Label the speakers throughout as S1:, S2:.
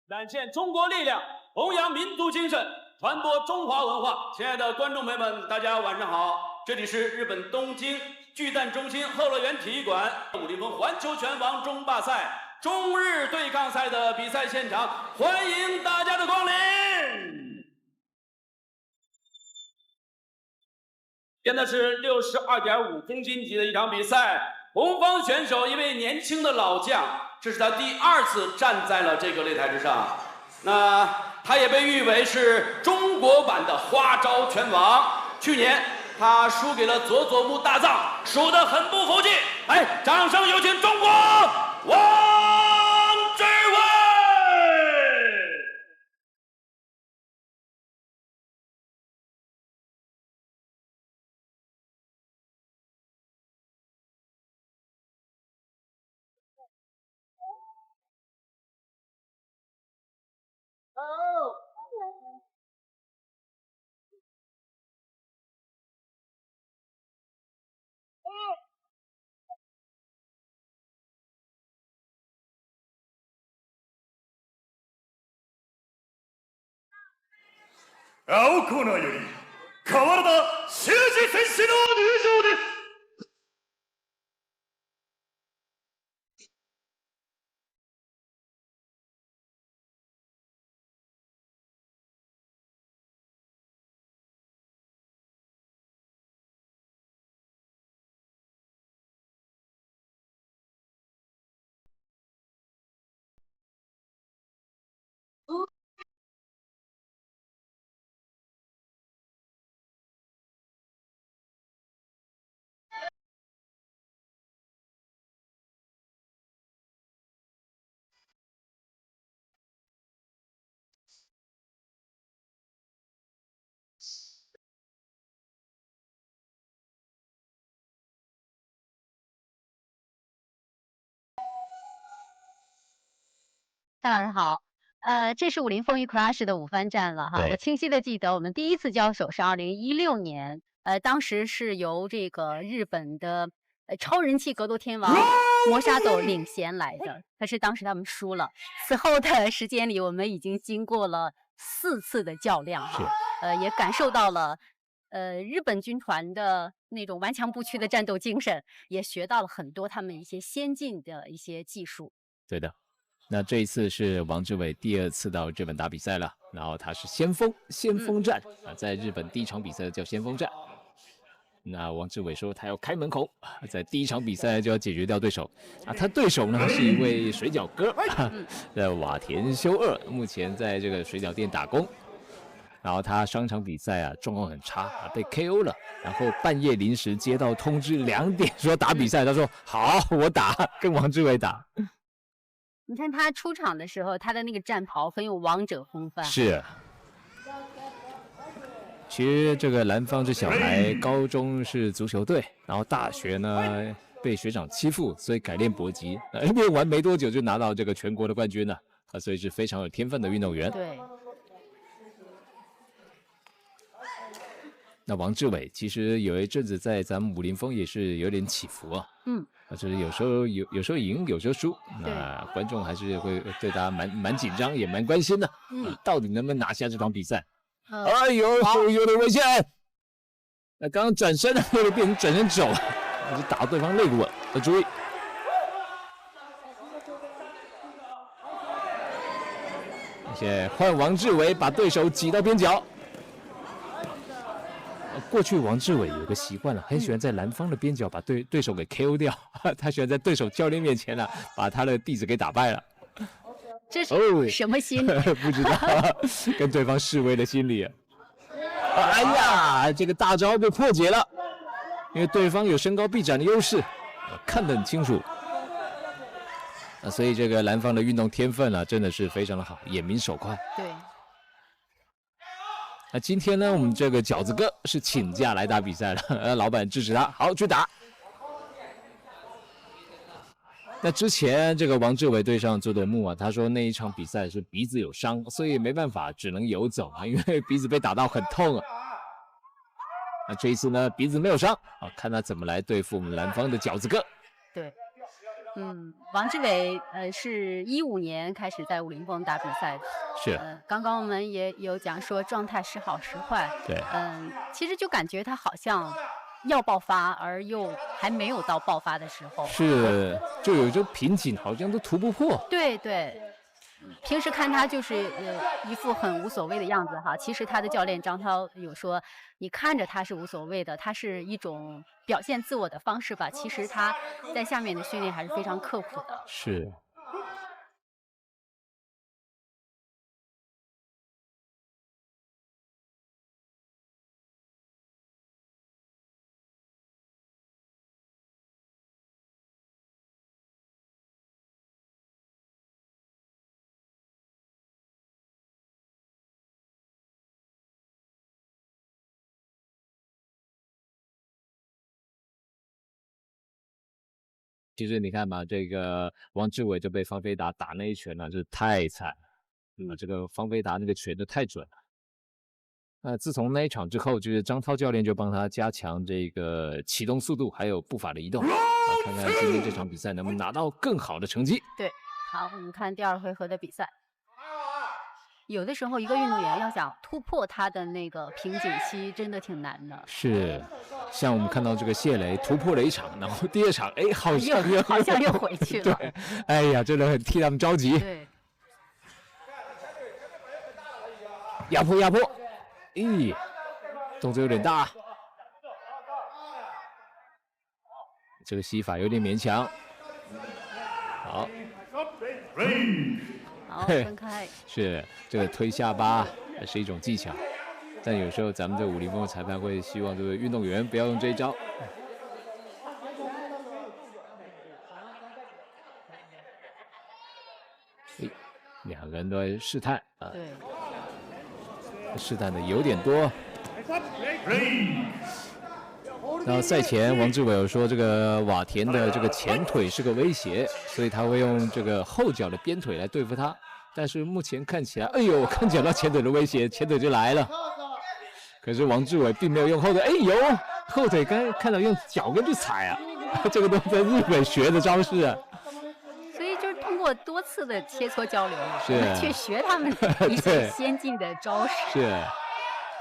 S1: 展现中国力量，弘扬民族精神，传播中华文化。亲爱的观众朋友们，大家晚上好！这里是日本东京巨蛋中心后乐园体育馆武林风环球拳王争霸赛中日对抗赛的比赛现场，欢迎大家的光临。现在是62.5公斤级的一场比赛，红方选手一位年轻的老将。 这是他第2次站在了这个擂台之上，那他也被誉为是中国版的花招拳王。去年他输给了佐佐木大藏，输得很不服气。哎，掌声有请中国王志伟！
S2: 青コーナーより川田修二選手の入場です。
S3: 大家好，这是武林风云 Crush 的5番战了哈。我清晰的记得我们第1次交手是2016年，当时是由这个日本的超人气格斗天王磨砂斗领衔来的，可是当时他们输了。此后的时间里，我们已经经过了4次的较量，也感受到了日本军团的那种顽强不屈的战斗精神，也学到了很多他们一些先进的一些技术。
S4: 对的。 那这一次是王志伟第2次到日本打比赛了，然后他是先锋战啊，在日本第1场比赛叫先锋战。那王志伟说他要开门红，在第1场比赛就要解决掉对手啊。他对手呢是一位水饺哥，在瓦田修二，目前在这个水饺店打工。然后他上场比赛啊状况很差啊，被 KO 了。然后半夜临时接到通知2点说打比赛，他说好，我打，跟王志伟打。
S3: 你看他出场的时候，他的那个战袍很有王者风范。
S4: 是。其实这个蓝方这小孩，高中是足球队，然后大学呢被学长欺负，所以改练搏击。练完没多久就拿到这个全国的冠军了，所以是非常有天分的运动员。
S3: 对。
S4: 那王志伟其实有一阵子在咱们武林风也是有点起伏啊。就是有时候赢，有时候输，那观众还是会对他蛮紧张，也蛮关心的。到底能不能拿下这场比赛？哎呦，有点危险！那刚刚转身了，又变成转身走，就打到对方肋骨了，要注意。现在换王志伟把对手挤到边角。 过去王志伟有个习惯了，很喜欢在蓝方的边角把对手给 KO 掉。他喜欢在对手教练面前呢，把他的弟子给打败了。
S3: 这是什么心理？
S4: 不知道，跟对方示威的心理。哎呀，这个大招被破解了，因为对方有身高臂展的优势，看得很清楚。所以这个蓝方的运动天分啊，真的是非常的好，眼明手快。
S3: 对。
S4: 那今天呢，我们这个饺子哥是请假来打比赛了，老板支持他，好去打。那之前这个王志伟对上佐佐木啊，他说那一场比赛是鼻子有伤，所以没办法，只能游走啊，因为鼻子被打到很痛啊。那这一次呢，鼻子没有伤啊，看他怎么来对付我们蓝方的饺子哥。
S3: 对。王志伟是15年开始在武林风打比赛的。
S4: 是。
S3: 刚刚我们也有讲说状态时好时坏。
S4: 对。
S3: 其实就感觉他好像要爆发，而又还没有到爆发的时候。
S4: 是，就有一种瓶颈，好像都突不破。
S3: 对对。平时看他就是一副很无所谓的样子哈，其实他的教练张涛有说，你看着他是无所谓的，他是一种表现自我的方式吧。其实他在下面的训练还是非常刻苦的。
S4: 是。其实你看嘛，这个王志伟就被方飞达打那一拳呢，是太惨了。这个方飞达那个拳就太准了。自从那一场之后，就是张涛教练就帮他加强这个启动速度，还有步伐的移动。看看今天这场比赛能不能拿到更好的成绩。
S3: 对，好，我们看第2回合的比赛。有的时候，一个运动员要想突破他的那个瓶颈期，真的挺难的。
S4: 是，像我们看到这个谢雷突破了1场，然后第2场，哎，好像
S3: 又回去了。
S4: 对，哎呀，真的很替他们着急。
S3: 对。
S4: 压迫，咦，动作有点大。这个吸法有点勉强。好。
S3: 好，分开。
S4: 是，这个推下巴是一种技巧，但有时候咱们这武林风的裁判会希望这个运动员不要用这一招。2个人都在试探啊。
S3: 对。
S4: 试探的有点多。然后赛前王志伟有说，这个瓦田的这个前腿是个威胁，所以他会用这个后脚的边腿来对付他。但是目前看起来，哎呦，看见到前腿的威胁，前腿就来了。可是王志伟并没有用后腿，哎呦，后腿刚看到用脚跟去踩啊，这个都在日本学的招式啊。
S3: 所以就是通过多次的切磋交流，去学他们一些先进的招式，
S4: 是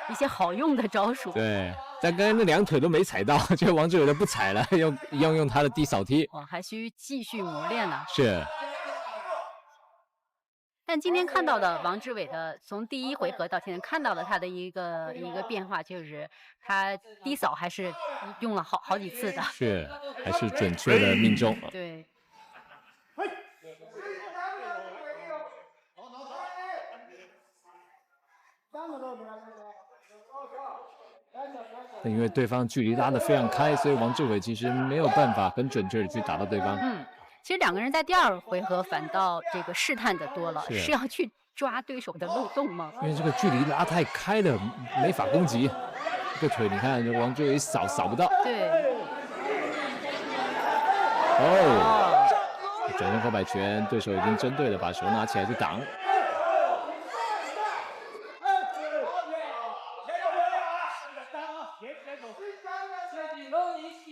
S3: 一些好用的招数。
S4: 对。但刚刚那2腿都没踩到，就王志伟都不踩了，用他的低扫踢。
S3: 还需继续磨练呢。
S4: 是。
S3: 但今天看到的王志伟的，从第1回合到现在看到了他的一个变化，就是他低扫还是用了好几次的。
S4: 是，还是准确的命中。
S3: 对。
S4: 因为对方距离拉得非常开，所以王志伟其实没有办法很准确的去打到对方。
S3: 其实2个人在第2回合反倒这个试探的多了，是要去抓对手的漏洞吗？
S4: 因为这个距离拉太开了，没法攻击。这个腿你看，王志伟扫不到。
S3: 对。
S4: 转身后摆拳，对手已经针对了，把手拿起来去挡。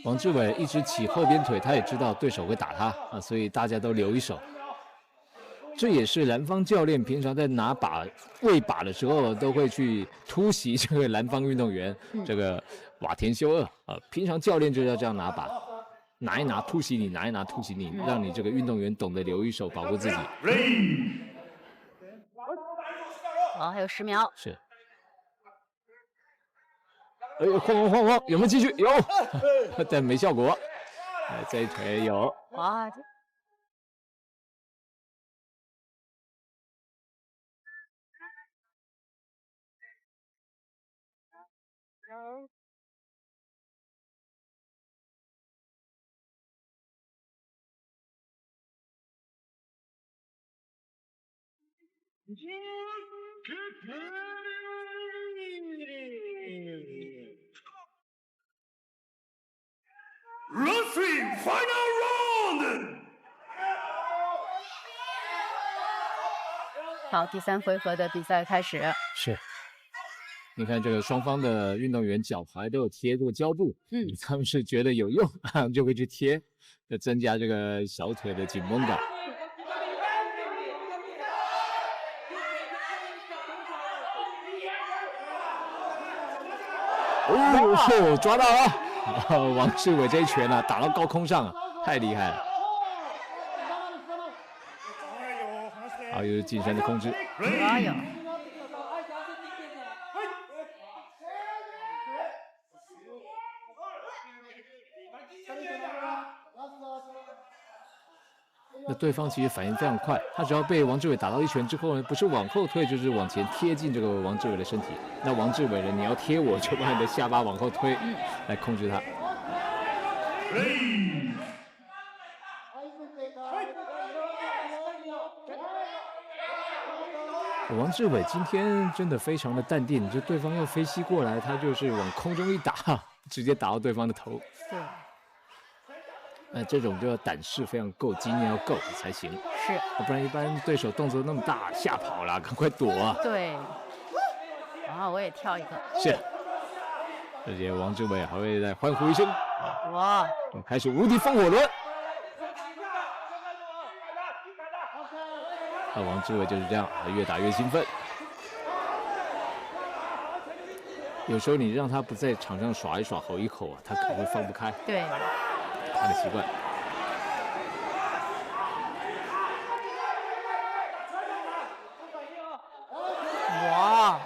S4: 王志伟一直起后边腿，他也知道对手会打他啊，所以大家都留一手。这也是蓝方教练平常在拿喂把的时候，都会去突袭这个蓝方运动员，这个瓦田修二啊。平常教练就要这样拿把，拿一拿突袭你，拿一拿突袭你，让你这个运动员懂得留一手，保护自己。
S3: 好，还有10秒。
S4: 是。哎呦，晃，有没有继续？有，但没效果。这一腿有。
S3: 哇！Wrestling
S2: final round。
S3: 好，第3回合的比赛开始。
S4: 是。你看这个双方的运动员脚踝都有贴这个胶布，他们是觉得有用就会去贴，就增加这个小腿的紧绷感。哦，抓到了！王志伟这一拳啊，打到高空上啊，太厉害了。好，又是近身的控制。
S3: 哎呦！
S4: 那对方其实反应非常快，他只要被王志伟打到一拳之后呢，不是往后退，就是往前贴近这个王志伟的身体。那王志伟呢，你要贴我，就把你的下巴往后推，来控制他。王志伟今天真的非常的淡定，就对方要飞膝过来，他就是往空中一打，直接打到对方的头。
S3: 对。
S4: 这种就要胆识非常够，经验要够才行。
S3: 是，
S4: 不然一般对手动作那么大，吓跑了，赶快躲啊！
S3: 对。然后我也跳一个。
S4: 是。而且王志伟还会再欢呼一声。
S3: 哇！
S4: 开始无敌风火轮。王志伟就是这样，越打越兴奋。有时候你让他不在场上耍一耍、吼一吼啊，他可能会放不开。
S3: 对。
S4: 他的习惯。
S3: 哇！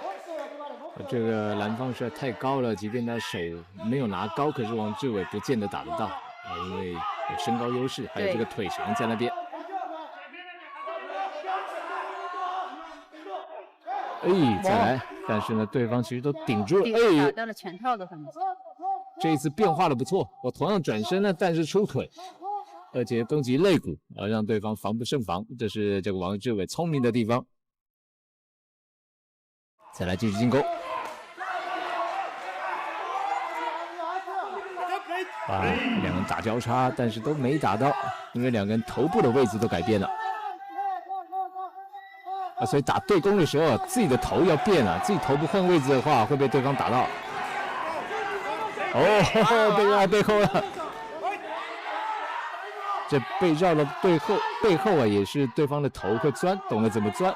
S4: 这个蓝方实在太高了，即便他手没有拿高，可是王志伟不见得打得到，因为有身高优势，还有这个腿长在那边。再来，但是呢，对方其实都顶住了，
S3: 打到了拳套的痕迹。
S4: 这一次变化的不错，我同样转身呢，但是出腿，而且攻击肋骨，让对方防不胜防，这是这个王志伟聪明的地方。再来继续进攻。两个人打交叉，但是都没打到，因为两个人头部的位置都改变了。所以打对攻的时候，自己的头要变了，自己头部换位置的话，会被对方打到。被绕背后了，这被绕了背后啊，也是对方的头会钻，懂得怎么钻。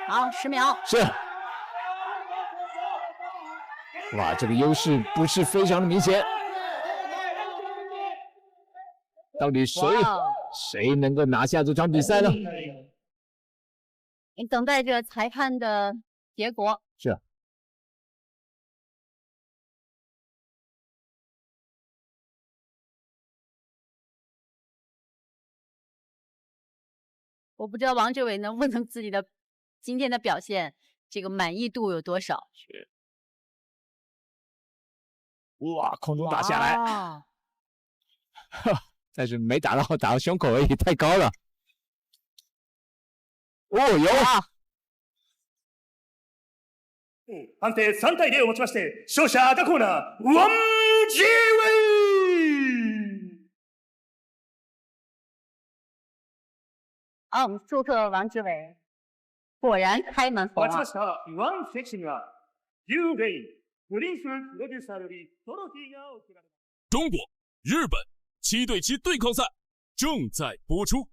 S3: 好，10秒。
S4: 是。哇，这个优势不是非常的明显。到底谁能够拿下这场比赛呢？
S3: 你等待着裁判的结果。
S4: 是。
S3: 我不知道王志伟能不能自己的今天的表现，这个满意度有多少？
S4: 是。哇，空中打下来，但是没打到胸口而已，太高了。有啊。
S2: 判定3対0をもちまして、勝者赤コーナー王志伟。
S3: 我们祝贺王志伟，果然开门红啊！
S5: 中国、日本7对7对抗赛正在播出。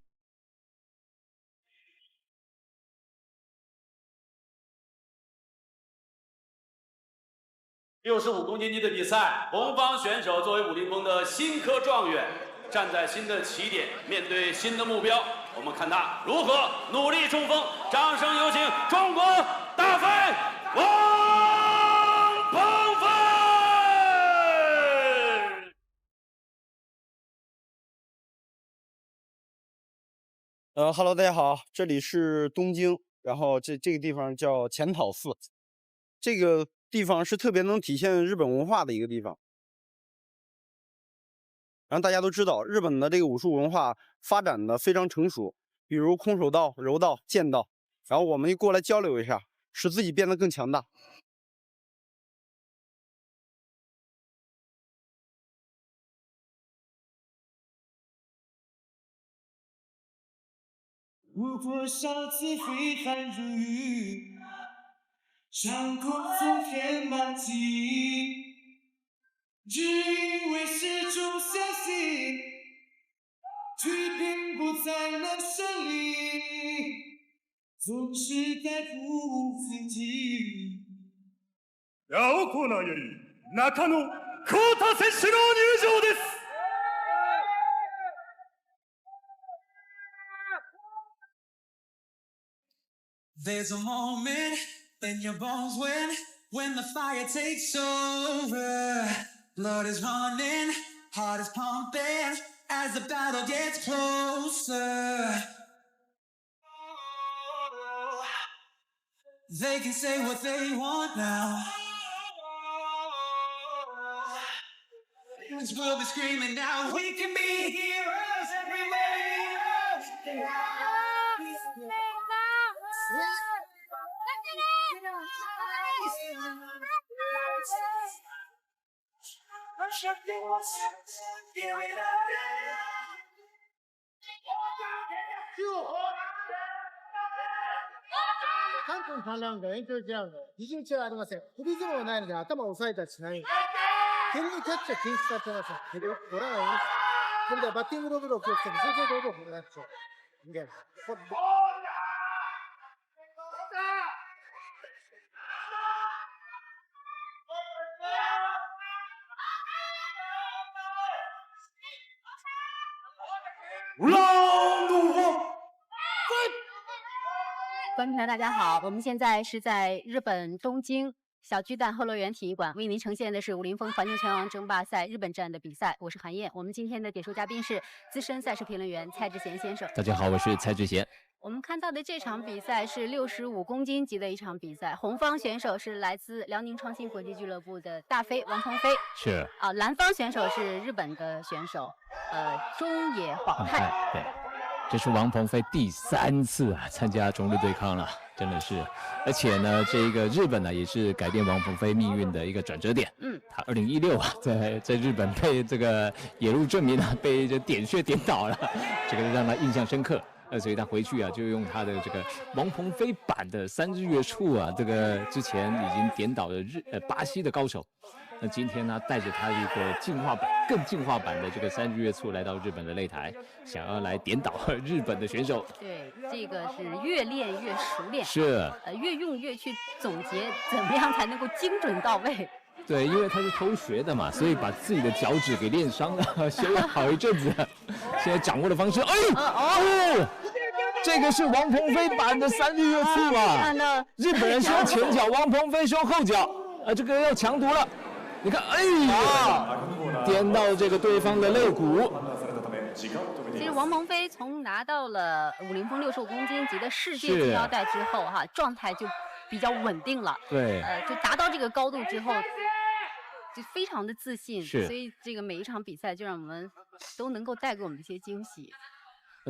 S1: 65公斤级的比赛，红方选手作为武林风的新科状元，站在新的起点，面对新的目标，我们看他如何努力冲锋。掌声有请中国大飞王鹏飞。
S6: Hello， 大家好，这里是东京，然后这个地方叫浅草寺，这个地方是特别能体现日本文化的一个地方。然后大家都知道，日本的这个武术文化发展的非常成熟，比如空手道、柔道、剑道，然后我们过来交流一下，使自己变得更强大。
S7: 我多少次挥汗如雨，伤口总填满记忆，只因为是种相思。心，却并不在那胜利，总是在乎自己。
S2: 青コーナーより中野浩太選手の入場です。
S7: There's a moment when your bones win, when the fire takes over. Blood is running, heart is pumping, as the battle gets closer. They can say what they want now. We'll be screaming now. We can be heroes everywhere. Here we go.
S8: 3分観覧が延長ジャンル、二重中はありません。振り相撲ないので頭を押さえたりしない。点のキャッチは禁止されていません。手でよく取らないように。それではバッティングロブルを気をつけて、正々堂々行いましょう。いける。
S3: 观众朋友，大家好，我们现在是在日本东京小巨蛋后乐园体育馆，为您呈现的是武林风环球拳王争霸赛日本站的比赛。我是韩燕，我们今天的解说嘉宾是资深赛事评论员蔡志贤先生。
S4: 大家好，我是蔡志贤。
S3: 我们看到的这场比赛是65公斤级的一场比赛，红方选手是来自辽宁创新国际俱乐部的大飞王鹏飞，
S4: 是
S3: 啊，蓝方选手是日本的选手，中野晃太。
S4: 对。这是王鹏飞第3次参加中日对抗了，真的是，而且呢，这个日本呢也是改变王鹏飞命运的一个转折点。他2016在日本被这个野鹿证明被这点穴点倒了，这个让他印象深刻。所以他回去就用他的这个王鹏飞版的3日月处这个之前已经点倒了巴西的高手。那今天呢，带着他一个更进化版的这个3日月处来到日本的擂台，想要来点倒日本的选手。
S3: 对，这个是越练越熟练，
S4: 是
S3: 越用越去总结，怎么样才能够精准到位。
S4: 对，因为他是偷学的嘛，所以把自己的脚趾给练伤了，学了好一阵子，现在掌握的方式，这个是王鹏飞版的3日月处啊！日本人说前脚，王鹏飞说后脚，这个要强读了。你看，颠到这个对方的肋骨。
S3: 其实王鹏飞从拿到了武林风65公斤级的世界金腰带之后，状态就比较稳定了。
S4: 对，
S3: 就达到这个高度之后，就非常的自信。
S4: 是，
S3: 所以这个每一场比赛就让我们都能够带给我们一些惊喜。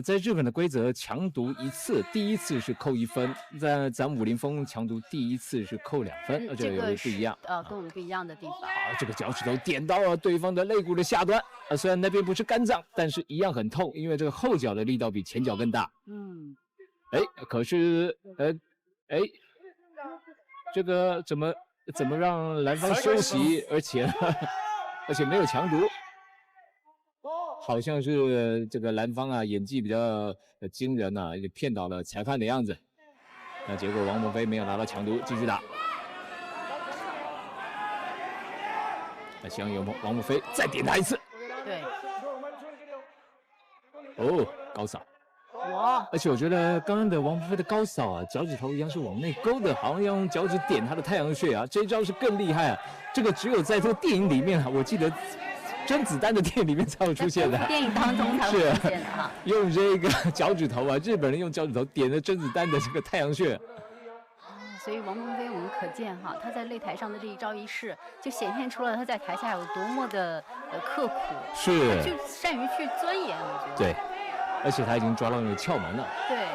S4: 在日本的规则，强读1次，第1次是扣1分；在咱们武林风强读第1次是扣2分，这个有不一样。
S3: 跟我们不一样的地方。
S4: 好，这个脚趾头点到了对方的肋骨的下端，虽然那边不是肝脏，但是一样很痛，因为这个后脚的力道比前脚更大。可是，这个怎么让蓝方休息，而且没有强读？好像是这个蓝方演技比较惊人也骗倒了裁判的样子。那结果王鹏飞没有拿到强读，继续打。那希望有王鹏飞再点他1次。
S3: 对。
S4: 高扫。
S3: 哇！
S4: 而且我觉得刚刚的王鹏飞的高扫脚趾头一样是往内勾的，好像要用脚趾点他的太阳穴这一招是更厉害这个只有在这个电影里面我记得。甄子丹的电影里面才会出现的，
S3: 电影当中才会出现的
S4: 用这个脚趾头日本人用脚趾头点了甄子丹的这个太阳穴。
S3: 所以王鹏飞我们可见他在擂台上的这一招一式，就显现出了他在台下有多么的刻苦，
S4: 是
S3: 就善于去钻研，我觉得。
S4: 对，而且他已经抓到那个窍门了。
S3: 对。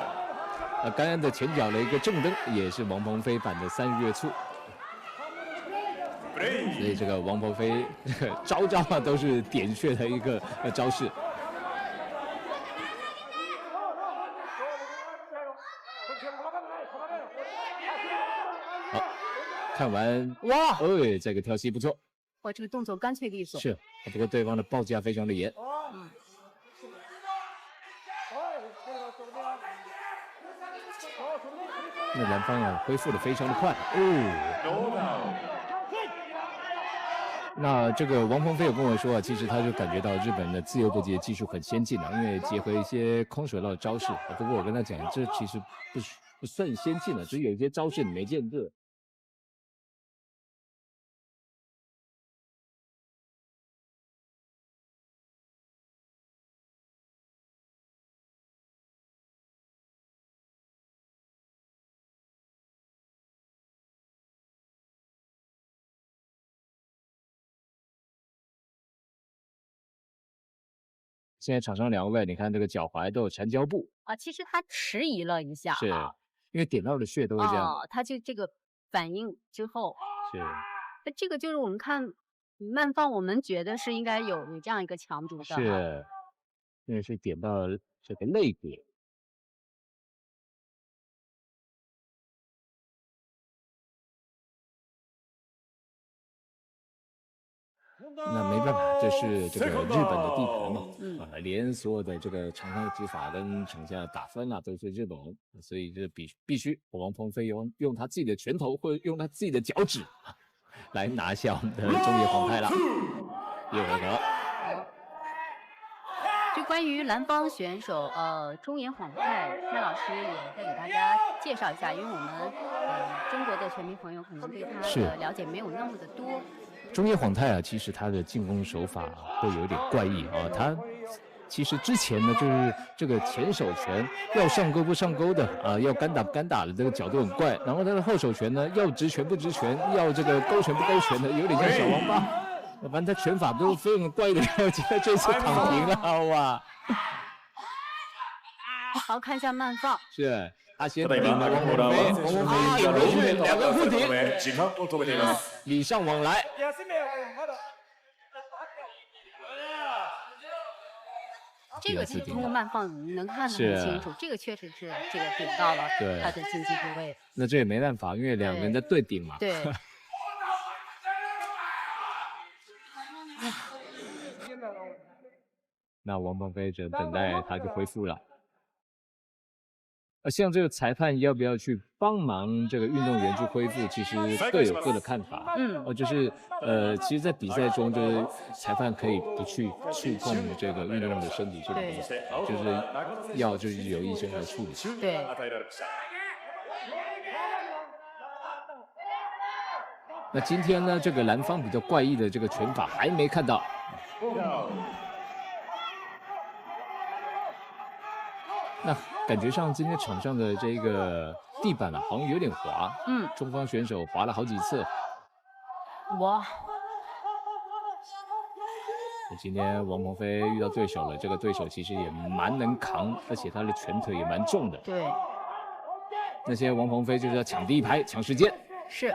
S4: 刚刚的前脚的一个正蹬也是王鹏飞版的3日月处。所以这个王鹏飞这个招都是点穴的一个招式。好，看完哇，这个跳膝不错。
S3: 哇，这个动作干脆利索。
S4: 是，不过对方的报价非常的严。那蓝方啊，恢复的非常的快那这个王鹏飞有跟我说啊，其实他就感觉到日本的自由搏击的技术很先进因为结合一些空手道的招式。不过我跟他讲，这其实不算先进只是有一些招式你没见过。现在场上2位，你看这个脚踝都有缠胶布
S3: 其实他迟疑了一下
S4: 是因为点到的穴都会这样。
S3: 他就这个反应之后
S4: 是。
S3: 那这个就是我们看慢放，我们觉得是应该有这样一个强度的。
S4: 是，因为是点到这个肋骨。那没办法，这是这个日本的地盘嘛，连所有的这个场上的执法跟场下打分都是日本人，所以这必须王鹏飞用他自己的拳头或者用他自己的脚趾来拿下我们的中野晃太了。第二回合。
S3: 就关于蓝方选手中野晃太，薛老师也再给大家介绍一下，因为我们中国的球迷朋友可能对他的了解没有那么的多。
S4: 中野晃太其实他的进攻手法会有点怪异他其实之前呢，就是这个前手拳要上勾不上勾的要干打不干打的这个角度很怪，然后他的后手拳呢要直拳不直拳，要这个勾拳不勾拳的，有点像小王八。反正他拳法都非常怪的，我觉得这次躺平了哇！
S3: 好，看一下慢放。
S4: 是。他先顶了王鹏飞，王鹏飞顶回去，2个互顶，礼尚往来。
S3: 这个其实通过慢放能看得很清楚，这个确实是这个顶到了他的竞技部位。
S4: 那这也没办法，因为2个人在对顶嘛。
S3: 对。
S4: 那王鹏飞只等待他就恢复了。像这个裁判要不要去帮忙这个运动员去恢复，其实各有各的看法。就是其实，在比赛中，就是裁判可以不去触碰这个运动员的身体，就是由医生来处理。
S3: 对。
S4: 那今天呢，这个蓝方比较怪异的这个拳法还没看到。那感觉上今天场上的这个地板好像有点滑，中方选手滑了好几次。
S3: 哇！
S4: 今天王鹏飞遇到对手了，这个对手其实也蛮能扛，而且他的拳腿也蛮重的。
S3: 对。
S4: 那些王鹏飞就是要抢第一排，抢时间。
S3: 是。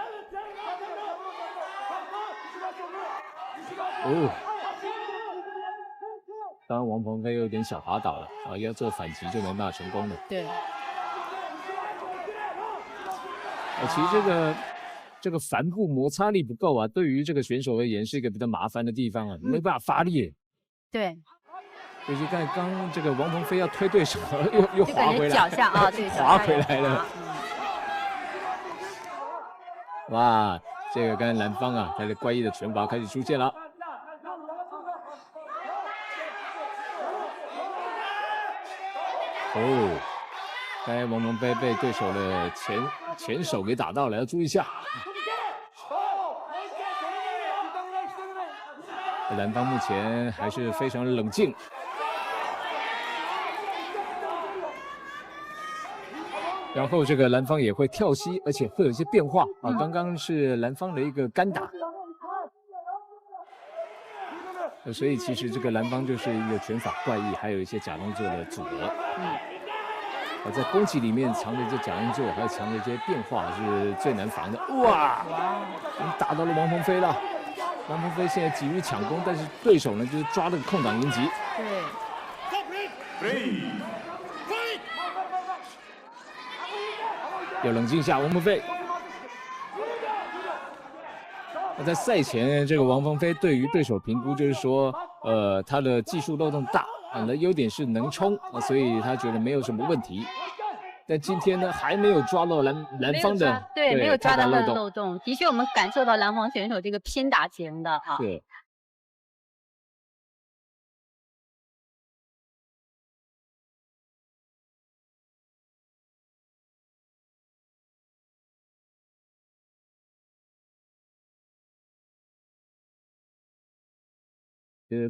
S4: 当然，王鹏飞有点小滑倒了要做反击就没办法成功了。
S3: 对。
S4: 其实这个帆布摩擦力不够对于这个选手而言是一个比较麻烦的地方没办法发力。
S3: 对。
S4: 尤其刚这个王鹏飞要推对手，又滑回来，
S3: 脚下对，
S4: 滑回来了。哇，这个刚才蓝方他的怪异的拳法开始出现了。刚才王鹏飞被对手的前手给打到了，要注意一下。蓝方目前还是非常冷静。然后这个蓝方也会跳膝，而且会有一些变化刚刚是蓝方的一个干打。所以其实这个蓝方就是一个拳法怪异，还有一些假动作的组合。在攻击里面藏着一些假动作，还有藏着一些变化，是最难防的。哇！打到了王鹏飞了。王鹏飞现在急于抢攻，但是对手呢就是抓了个空档迎击。
S3: 对。
S4: 要冷静一下，王鹏飞。那在赛前，这个王鹏飞对于对手评估就是说，他的技术漏洞大啊，那优点是能冲啊，所以他觉得没有什么问题。但今天呢，还没有抓到蓝方的，
S3: 对，没有抓到他的
S4: 漏
S3: 漏洞。的确，我们感受到蓝方选手这个拼打型的啊。
S4: 是。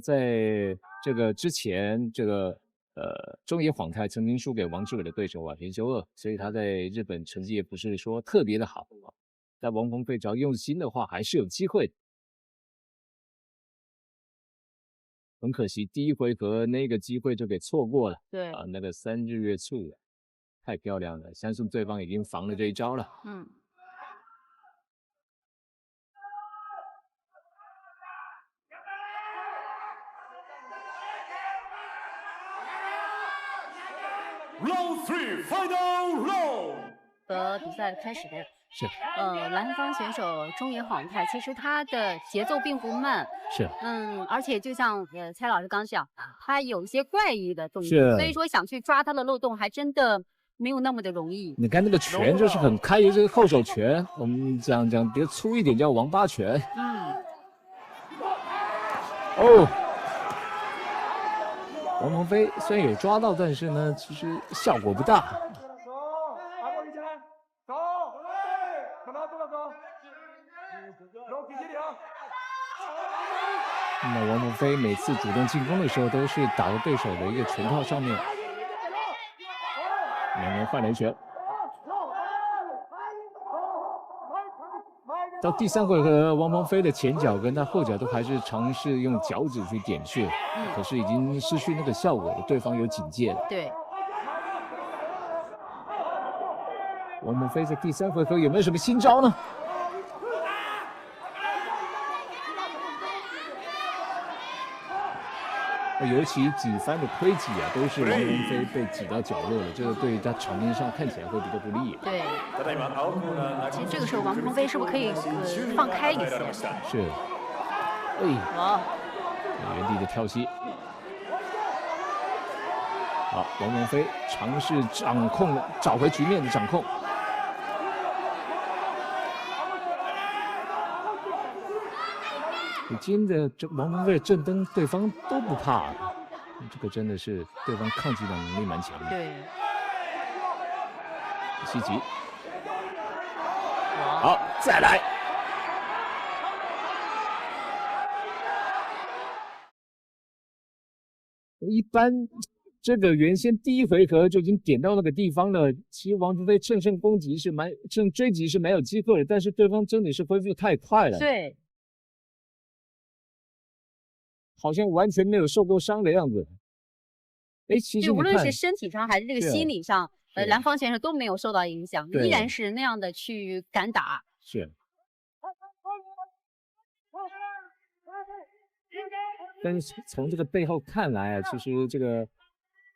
S4: 在这个之前，中野晃太曾经输给王志伟的对手瓦田修二，所以他在日本成绩也不是说特别的好。但王鹏飞只要用心的话，还是有机会。很可惜，第一回合那个机会就给错过了。
S3: 对
S4: 啊，那个3日月簇太漂亮了，相信对方已经防了这一招了。
S3: 嗯。
S2: Round 3 Final Round。
S3: 和比赛开始的
S4: 是。
S3: 蓝方选手中野晃太，其实他的节奏并不慢。
S4: 是。
S3: 而且就像蔡老师刚讲，他有一些怪异的动作，
S4: 是。
S3: 所以说想去抓他的漏洞，还真的没有那么的容易。
S4: 你看那个拳就是很开，这个后手拳，我们讲比较粗一点叫王八拳。哦。王鹏飞虽然有抓到，但是呢，其实效果不大。那王鹏飞每次主动进攻的时候，都是打到对手的一个拳套上面。两人换了一拳。到第3回合，王鹏飞的前脚跟他后脚都还是尝试用脚趾去点穴，可是已经失去那个效果了，对方有警戒了。
S3: 对。
S4: 王鹏飞在第3回合有没有什么新招呢？尤其几番的推挤啊，都是王鹏飞被挤到角落了，这个对他场面上看起来会比较不利。
S3: 对。其实这个时候王鹏飞是不是可以放开一些？
S4: 是。
S3: 哇！
S4: 原地的跳膝。好，王鹏飞尝试掌控，找回局面的掌控。今天的这王鹏飞的正蹬，对方都不怕，这个真的是对方抗击的能力蛮强的。
S3: 对。
S4: 西吉。好，再来。一般这个原先第1回合就已经点到那个地方了，其实王鹏飞乘胜攻击趁追击是蛮有机会的，但是对方真的是恢复太快了。
S3: 对。
S4: 好像完全没有受过伤的样子。其实
S3: 无论是身体上还是这个心理上，蓝方选手都没有受到影响，依然是那样的去敢打。
S4: 是。但是从这个背后看来啊，其实这个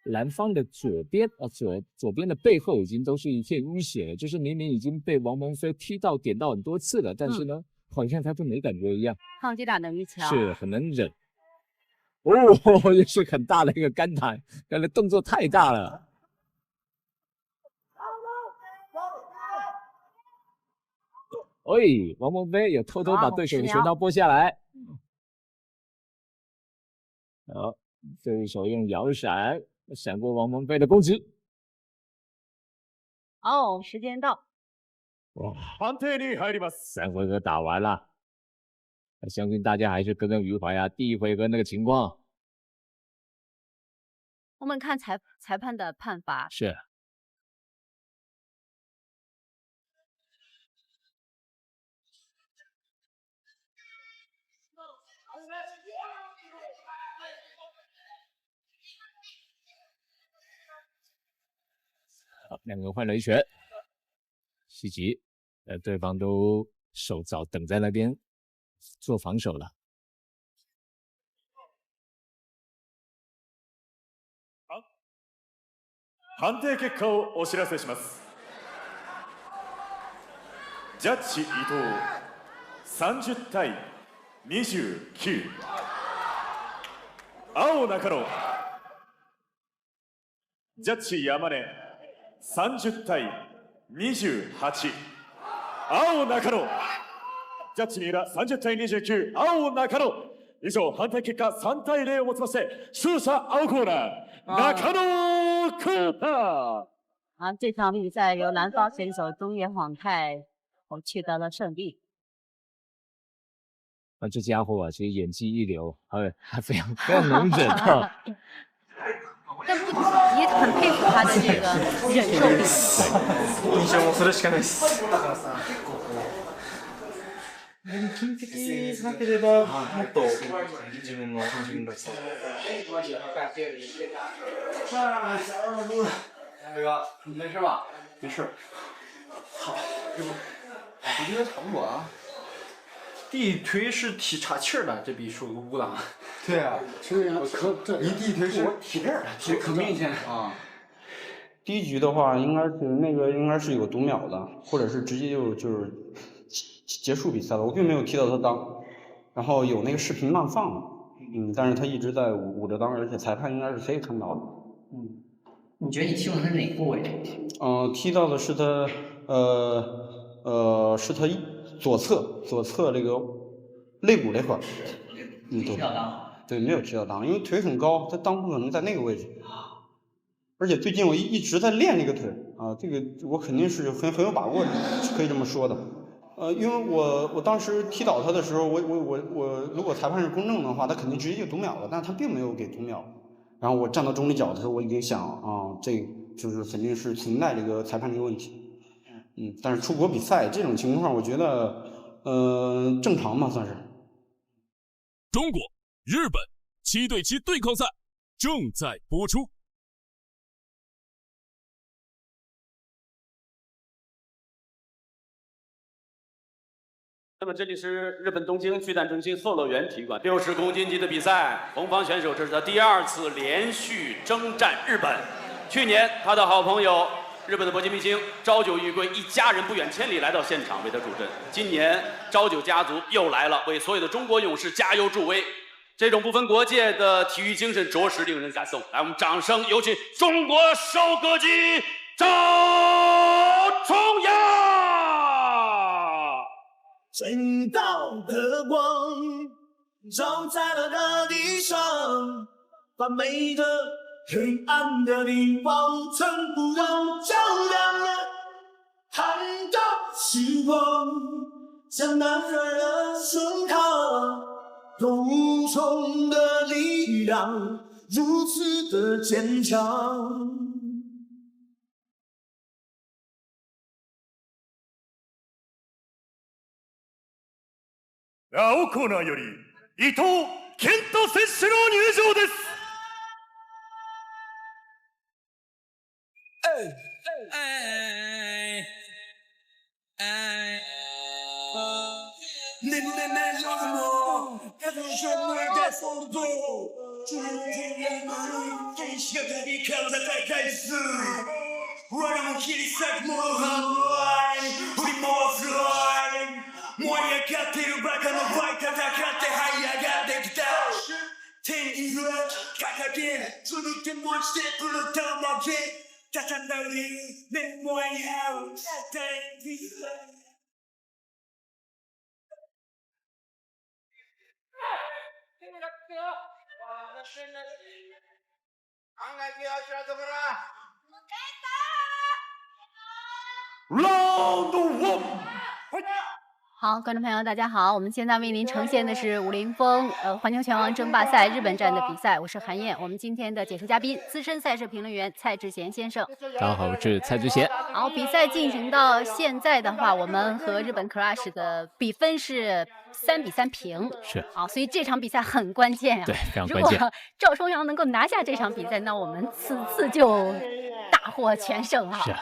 S4: 蓝方的左边啊，左边的背后已经都是一片淤血了，就是明明已经被王鹏飞踢到点到很多次了，但是呢，好像他都没感觉一样。
S3: 抗击打能力强。
S4: 是很能忍。也是很大的一个干弹，刚才动作太大了。王鹏飞有偷偷把对手的拳套拨下来。好，对手用摇闪闪过王鹏飞的攻击。
S3: 时间到。
S2: 哇
S4: ，3回合打完了。相信大家还是耿耿于怀啊！第1回合那个情况，
S3: 我们看裁判的判罚
S4: 是。好，两个人换了一拳，西吉，对方都手早等在那边做防守了。
S2: 判定結果をお知らせします。ジャッジ伊藤30対29。青中野ジャッジ山根30対28。青中野ジャッジ三浦30対29。青中野。以上判定結果3対0をもちまして勝者青コーナー中野コーナー。
S3: 这场比赛由南方选手东野晃太取得了胜利。
S4: 这家伙啊，其实演技一流，还非常能忍啊。
S3: 但不也很佩服他的这个忍受力。
S9: 印象もそれしかないです。金的なければもっと自分らしさ。
S6: 没事吧？没事。好，我觉得差不多啊。
S9: 地推是踢岔气儿的，这比手舞档。
S6: 对啊，你地推是踢这儿，踢可明显啊。第一局的话，应该是有读秒的，或者是直接就是结束比赛了。我并没有踢到他裆，然后有那个视频慢放，但是他一直在捂着裆，而且裁判应该是可以看到的。
S10: 你觉得你踢到他是哪个位置？
S6: 踢到的是他是他左侧这个肋骨这块。
S10: 踢到裆？
S6: 对，没有踢到裆，因为腿很高，他裆不可能在那个位置。而且最近我一直在练这个腿啊，这个我肯定是很有把握，可以这么说的。因为我当时踢倒他的时候，我如果裁判是公正的话，他肯定直接就读秒了，但是他并没有给读秒。然后我站到中立角的时候，我已经想啊，这就是肯定是存在这个裁判这个问题。但是出国比赛这种情况，我觉得正常吧，算是。
S5: 中国、日本7对7对抗赛正在播出。
S1: 那么这里是日本东京巨蛋中心后乐园体育馆60公斤级的比赛，红方选手这是他第2次连续征战日本。去年他的好朋友日本的搏击明星朝九玉桂一家人不远千里来到现场为他助阵。今年朝九家族又来了，为所有的中国勇士加油助威。这种不分国界的体育精神着实令人感动。来，我们掌声有请中国收割机赵崇阳。
S7: 正道的光照在了大地上，把美的黑暗的地方全部都照亮了，看到希望，像男孩的胸膛，无穷的力量，如此的坚强。
S2: 青コーナーより伊藤健人選手の入場です。
S7: 燃え上がってるバカのファイター戦って這い上がってきた天にふわ掲げ続けもしてくるともけ戦うにね燃え合う天にふわ
S2: Round 1。
S3: 好，观众朋友，大家好，我们现在为您呈现的是武林风环球拳王争霸赛日本站的比赛，我是韩燕。我们今天的解说嘉宾，资深赛事评论员蔡志贤先生。
S4: 大家好，我是蔡志贤。
S3: 好，比赛进行到现在的话，我们和日本 Crush 的比分是3比3平。
S4: 是。
S3: 好，所以这场比赛很关键啊。
S4: 对，非常关键。
S3: 如果赵崇阳能够拿下这场比赛，那我们此次就大获全胜啊。
S4: 是。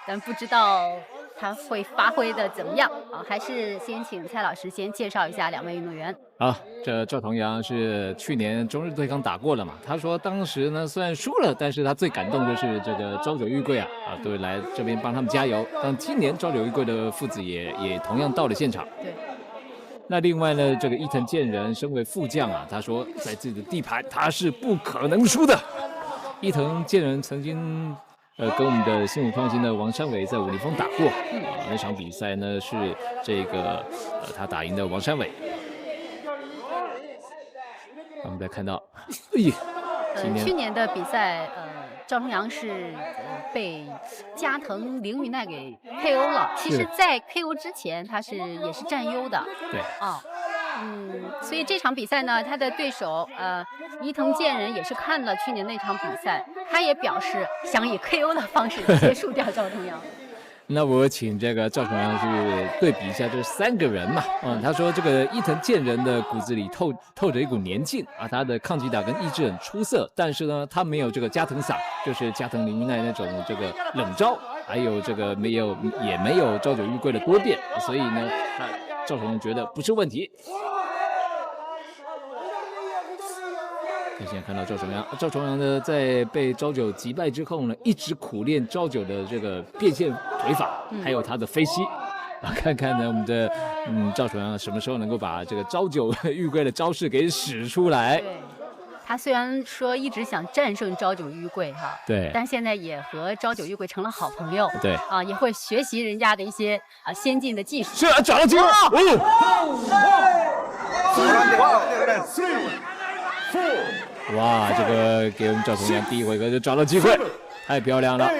S3: 但不知道他会发挥的怎么样啊？还是先请蔡老师先介绍一下2位运动员。
S4: 好，这赵崇阳是去年中日对抗打过了嘛？他说当时呢虽然输了，但是他最感动的是这个朝九玉桂啊都来这边帮他们加油。但今年朝九玉桂的父子也同样到了现场。
S3: 对。
S4: 那另外呢，这个伊藤健人身为副将啊，他说在自己的地盘他是不可能输的。伊藤健人曾经跟我们的新武创新的王山伟在武林风打过，那场比赛呢是这个他打赢的王山伟。我们再看到，
S3: 去年的比赛，赵重阳是被加藤凌云奈给 KO 了。其实，在 KO 之前，他也是占优的。
S4: 对。
S3: 所以这场比赛呢，他的对手伊藤健人也是看了去年那场比赛，他也表示想以 KO 的方式结束掉赵重阳。
S4: 那我请这个赵重阳去对比一下这3个人嘛，他说这个伊藤健人的骨子里透着一股年劲啊，他的抗击打跟意志很出色，但是呢，他没有这个加藤嗓，就是加藤凌云奈那种这个冷招，还有这个也没有朝九玉桂的多变，所以呢，赵重阳觉得不是问题。现在看到赵重阳呢，在被朝九击败之后呢，一直苦练朝九的这个变现腿法，还有他的飞膝啊，看看呢我们的赵重阳什么时候能够把这个朝九玉桂的招式给使出来。
S3: 对，他虽然说一直想战胜朝九玉桂哈，
S4: 对，
S3: 但现在也和朝九玉桂成了好朋友，
S4: 对
S3: 啊，也会学习人家的一些先进的技术。
S4: 是找到机会，哇，这个给我们赵重阳第一回合就找到机会，太漂亮了。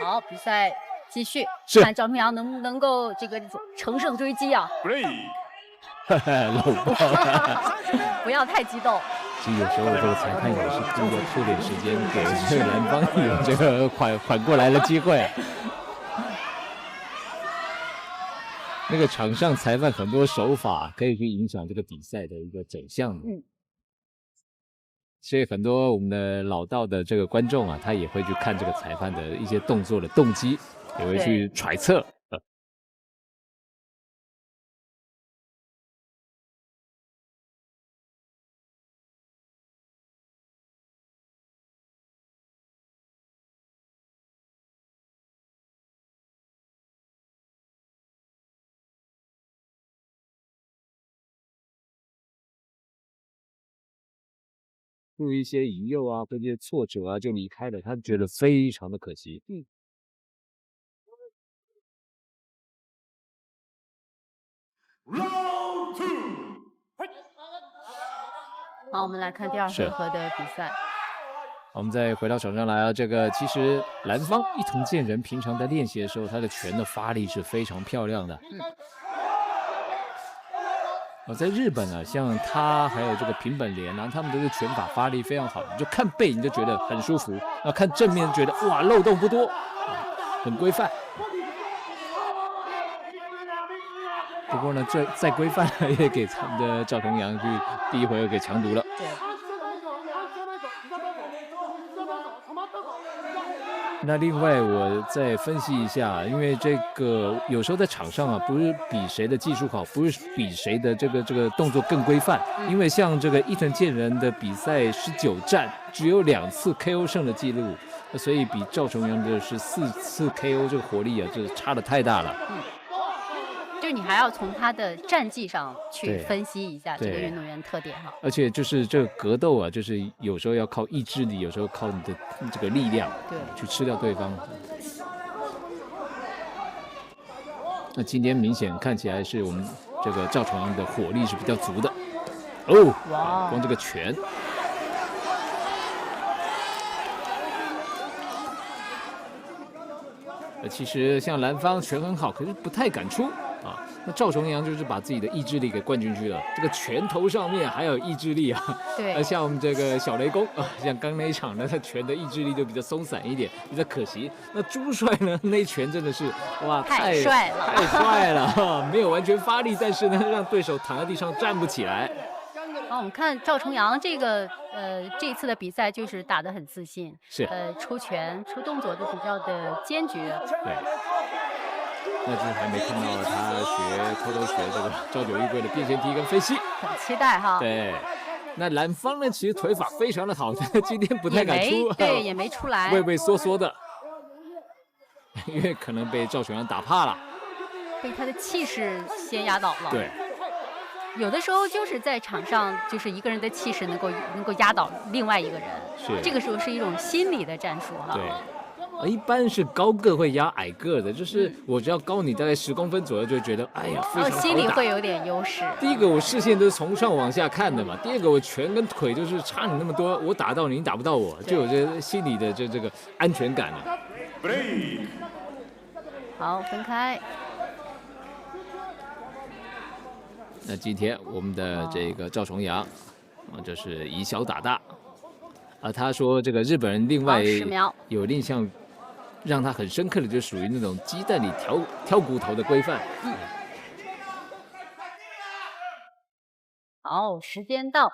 S3: 好，比赛继续，看赵重阳能够这个乘胜追击啊！
S4: 搂抱，
S3: 不要太激动。
S4: 其实有时候这个裁判也是故意要拖点时间给这个蓝方有这个缓过来的机会。那个场上裁判很多手法可以去影响这个比赛的一个走向的，所以很多我们的老道的这个观众啊，他也会去看这个裁判的一些动作的动机，也会去揣测。入一些引诱啊，跟一些挫折啊就离开了，他觉得非常的可惜。
S3: 好，我们来看第2回合的比赛。
S4: 我们再回到场上来啊，这个其实蓝方伊藤健人平常在练习的时候，他的拳的发力是非常漂亮的。在日本啊，像他还有这个平本莲啊，他们都是拳法发力非常好，你就看背你就觉得很舒服，看正面觉得哇漏洞不多，很规范。不过呢，这再规范也给他们的赵重阳去第一回合给强读了。
S3: 对。
S4: 那另外我再分析一下，因为这个有时候在场上啊，不是比谁的技术好，不是比谁的这个动作更规范，因为像这个伊藤健人的比赛19战只有2次 KO 胜的记录，所以比赵重阳的是4次 KO 这个火力啊，这差得太大了。
S3: 就是你还要从他的战绩上去分析一下这个运动员特点哈。
S4: 而且就是这个格斗啊，就是有时候要靠意志力，有时候靠你的这个力量，去吃掉对方。那今天明显看起来是我们这个赵重阳的火力是比较足的。光这个拳。其实像蓝方拳很好，可是不太敢出啊。那赵重阳就是把自己的意志力给灌进去了，这个拳头上面还有意志力啊。
S3: 对。
S4: 像我们这个小雷公啊，像刚那一场呢，他拳的意志力就比较松散一点，比较可惜。那朱帅呢，那一拳真的是哇，
S3: 太帅了，
S4: 太帅了，没有完全发力，但是呢，让对手躺在地上站不起来。
S3: 我们看赵重阳这个这次的比赛就是打得很自信，
S4: 是
S3: 出拳出动作都比较的坚决。
S4: 对，那就是还没看到他偷偷学这个朝九玉桂的变线踢跟飞膝，
S3: 很期待哈。
S4: 对，那蓝方呢，其实腿法非常的好，今天不太敢出，
S3: 对，也没出来，
S4: 畏畏缩缩的，因为可能被赵重阳打怕了。
S3: 被他的气势先压倒了。
S4: 对，
S3: 有的时候就是在场上，就是一个人的气势能够压倒另外一个人，
S4: 是
S3: 这个时候是一种心理的战术哈。
S4: 对。一般是高个会压矮个的，就是我只要高你大概10公分左右，就会觉得哎呀非常好打。
S3: 心里会有点优势。
S4: 第一个我视线都是从上往下看的嘛，第二个我拳跟腿就是差你那么多，我打到你，你打不到我，就有这心理的这个安全感啊。
S3: 好，分开。
S4: 那今天我们的这个赵重阳，就是以小打大。他说这个日本人另外有印象让他很深刻的，就属于那种鸡蛋里挑骨头的规范。
S3: 好，时间到。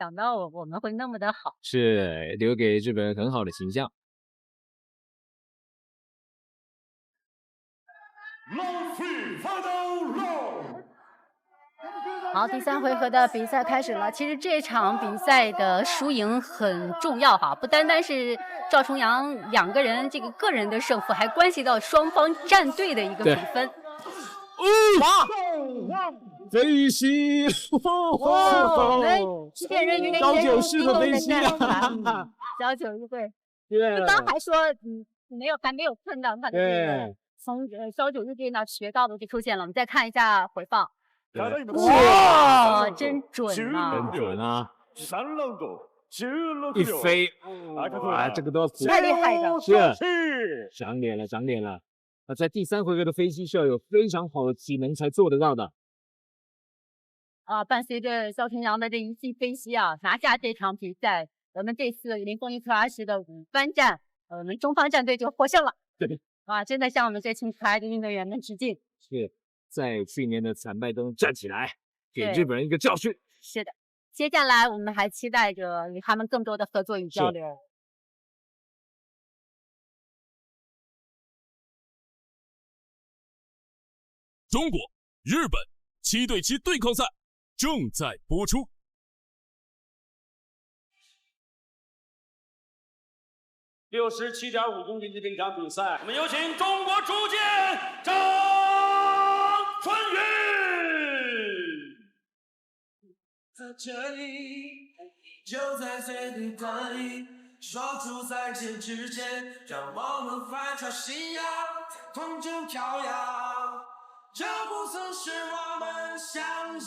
S3: 想到我们会那么的好，
S4: 是留给日本人很好的形象。
S3: 好，第3回合的比赛开始了。其实这场比赛的输赢很重要哈，不单单是赵重阳2个人这个个人的胜负，还关系到双方战队的一个比分。
S4: 飞西，
S3: 哇！我们制片人有点
S4: 高9式的飞西啊，
S3: 小9对，
S4: 对，
S3: 刚还说还没有碰到他的这个从小9队那学到的就出现了。我们再看一下回放，哇，真准啊！
S4: 很准啊！一飞，哇，这个都要
S3: 太厉害了，
S4: 是长脸了，长脸了。那在第3回合的飞机是要有非常好的体能才做得到的。
S3: 伴随着赵重阳的这一记飞西啊，拿下这场比赛，我们这次林凤仪Crush的5番战，我们中方战队就获胜了。
S4: 对，
S3: 哇，真的向我们这群可爱的运动员们致敬。
S4: 是在去年的惨败中站起来，给日本人一个教训。
S3: 是的，接下来我们还期待着与他们更多的合作与交流。
S5: 中国、日本7对7对抗赛正在播出。
S1: 67.5公斤级这场比赛，我们有请中国主剑张春雨。
S7: 在这里，就在最对的里，说出再见之前，让我们翻转信仰，空中飘扬。这不曾是我们想